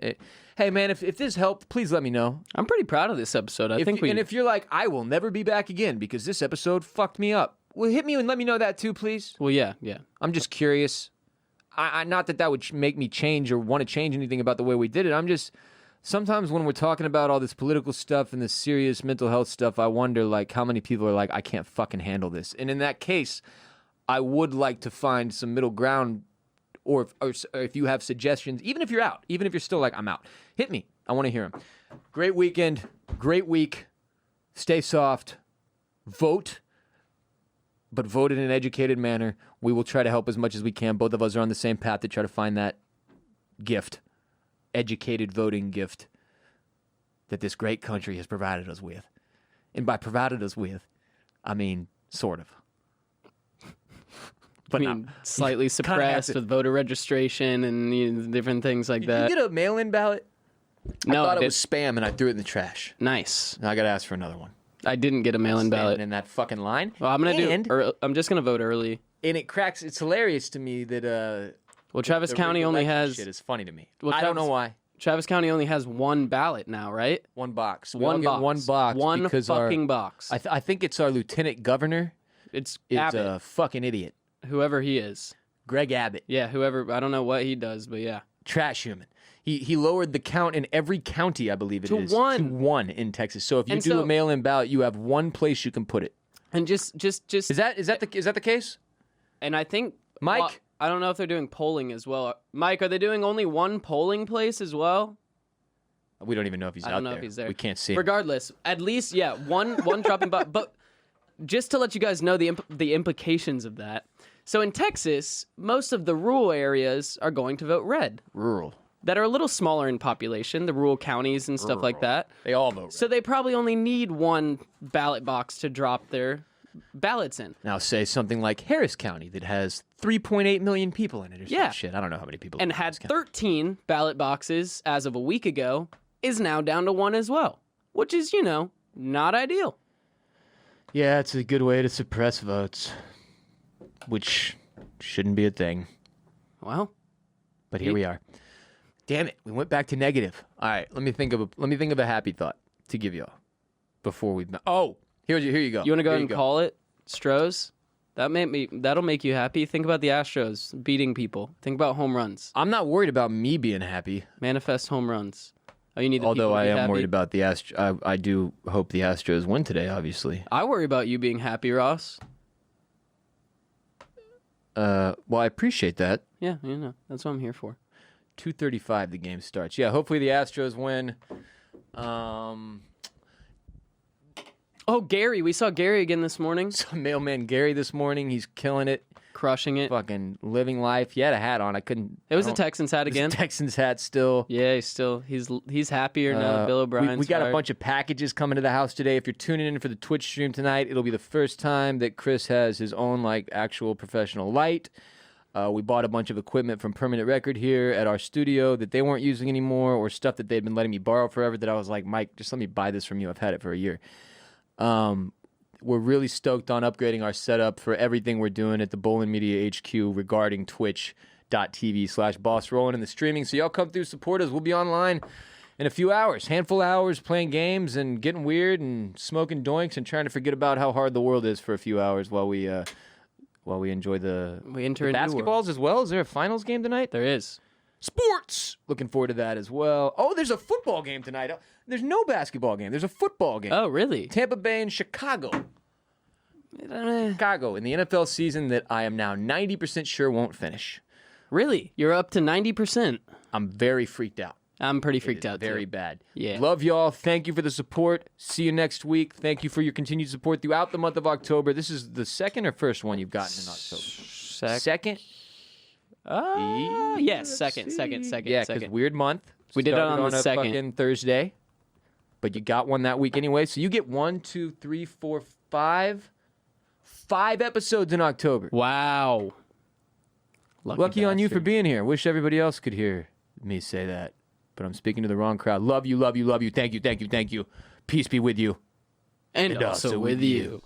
Hey, man, if this helped, please let me know. I'm pretty proud of this episode. And if you're like, I will never be back again because this episode fucked me up, well, hit me and let me know that too, please. Well, yeah. I'm just curious. I not that would make me change or want to change anything about the way we did it. I'm just, sometimes when we're talking about all this political stuff and this serious mental health stuff, I wonder like how many people are like, I can't fucking handle this. And in that case, I would like to find some middle ground, or if you have suggestions, even if you're out, even if you're still like, I'm out, hit me. I want to hear them. Great weekend, great week. Stay soft. Vote. But vote in an educated manner. We will try to help as much as we can. Both of us are on the same path to try to find that gift, educated voting gift that this great country has provided us with. And by provided us with, I mean sort of. But I mean, slightly suppressed with voter registration and different things like Did that. you get a mail-in ballot? No, I thought I it did- was spam and I threw it in the trash. Nice. Now I got to ask for another one. I didn't get a mail-in Standing ballot. in that fucking line. Well, I'm And- I'm just gonna vote early. And it's hilarious to me that Well, Travis the County only election has shit is funny to me. Well, I don't know Travis- why. Travis County only has one ballot now, right? One box. We all One get box. One box. One because fucking our, box. I think it's our lieutenant governor It's is Abbott, a fucking idiot. whoever he is. Greg Abbott, Yeah, whoever. I don't know what he does, but yeah. trash human. He lowered the count in every county, I believe it To is, one. to one in Texas. So if you And do so- a mail-in ballot, you have one place you can put it. And just. Is that the case? And I think Mike? well, I don't know if they're doing polling as well. Mike, are they doing only one polling place as well? We don't even know if he's I out don't know there. if he's there. We can't see him. Regardless, at least one dropping but just to let you guys know the implications of that. So in Texas, most of the rural areas are going to vote red. Rural. That are a little smaller in population, the rural counties and stuff like that. They all vote red. So they probably only need one ballot box to drop their ballots in. Now say something like Harris County that has 3.8 million people in it or some Yeah. shit. I don't know how many people. And live in had this county. 13 ballot boxes as of a week ago, is now down to one as well, which is, not ideal. Yeah, it's a good way to suppress votes, which shouldn't be a thing. Well, But here we are. Damn it, we went back to negative. All right, let me think of a happy thought to give y'all before we. Oh, here you go. you want to go Here ahead and call it Stros? That'll make you happy. Think about the Astros beating people. Think about home runs. I'm not worried about me being happy, Manifest home runs. Oh, you need the although people to I be am happy. worried about the Astros. I do hope the Astros win today, obviously. I worry about you being happy, Ross. Well, I appreciate that. Yeah, that's what I'm here for. 2:35 the game starts. Yeah, hopefully the Astros win. Oh, Gary, we saw Gary again this morning, So mailman Gary this morning, he's killing it, crushing it. fucking living life. He had a hat on. I couldn't. It was I a don't- Texans hat It's again. a Texans hat still. Yeah, he's happier now. Bill O'Brien's we got a fired. bunch of packages coming to the house today. If you're tuning in for the Twitch stream tonight, it'll be the first time that Chris has his own actual professional light. We bought a bunch of equipment from Permanent Record here at our studio that they weren't using anymore, or stuff that they'd been letting me borrow forever. That I was like, Mike, just let me buy this from you. I've had it for a year. We're really stoked on upgrading our setup for everything we're doing at the Bolin Media HQ regarding twitch.tv/Boss Rollin' and the streaming. So y'all come through, support us. We'll be online in a few hours, handful of hours, playing games and getting weird and smoking doinks and trying to forget about how hard the world is for a few hours while we enjoy the We enter a new world. basketballs as well. Is there a finals game tonight? There is. Sports. Looking forward to that as well. Oh, there's a football game tonight. There's no basketball game. There's a football game. Oh, really? Tampa Bay and Chicago. Chicago in the NFL season that I am now 90% sure won't finish. Really? You're up to 90%. I'm very freaked out. I'm pretty It freaked is out. very too. bad. Yeah. Love y'all. Thank you for the support. See you next week. Thank you for your continued support throughout the month of October. This is the second or first one you've gotten in October? Second? Yes, second. Yeah, because weird month. We did it Started on the a second. fucking Thursday. but you got one that week anyway. So you get 5 episodes in October. Wow. Lucky on you for bastard. being here. Wish everybody else could hear me say that, but I'm speaking to the wrong crowd. Love you, love you, love you. Thank you, thank you, thank you. Peace be with you. And also with you.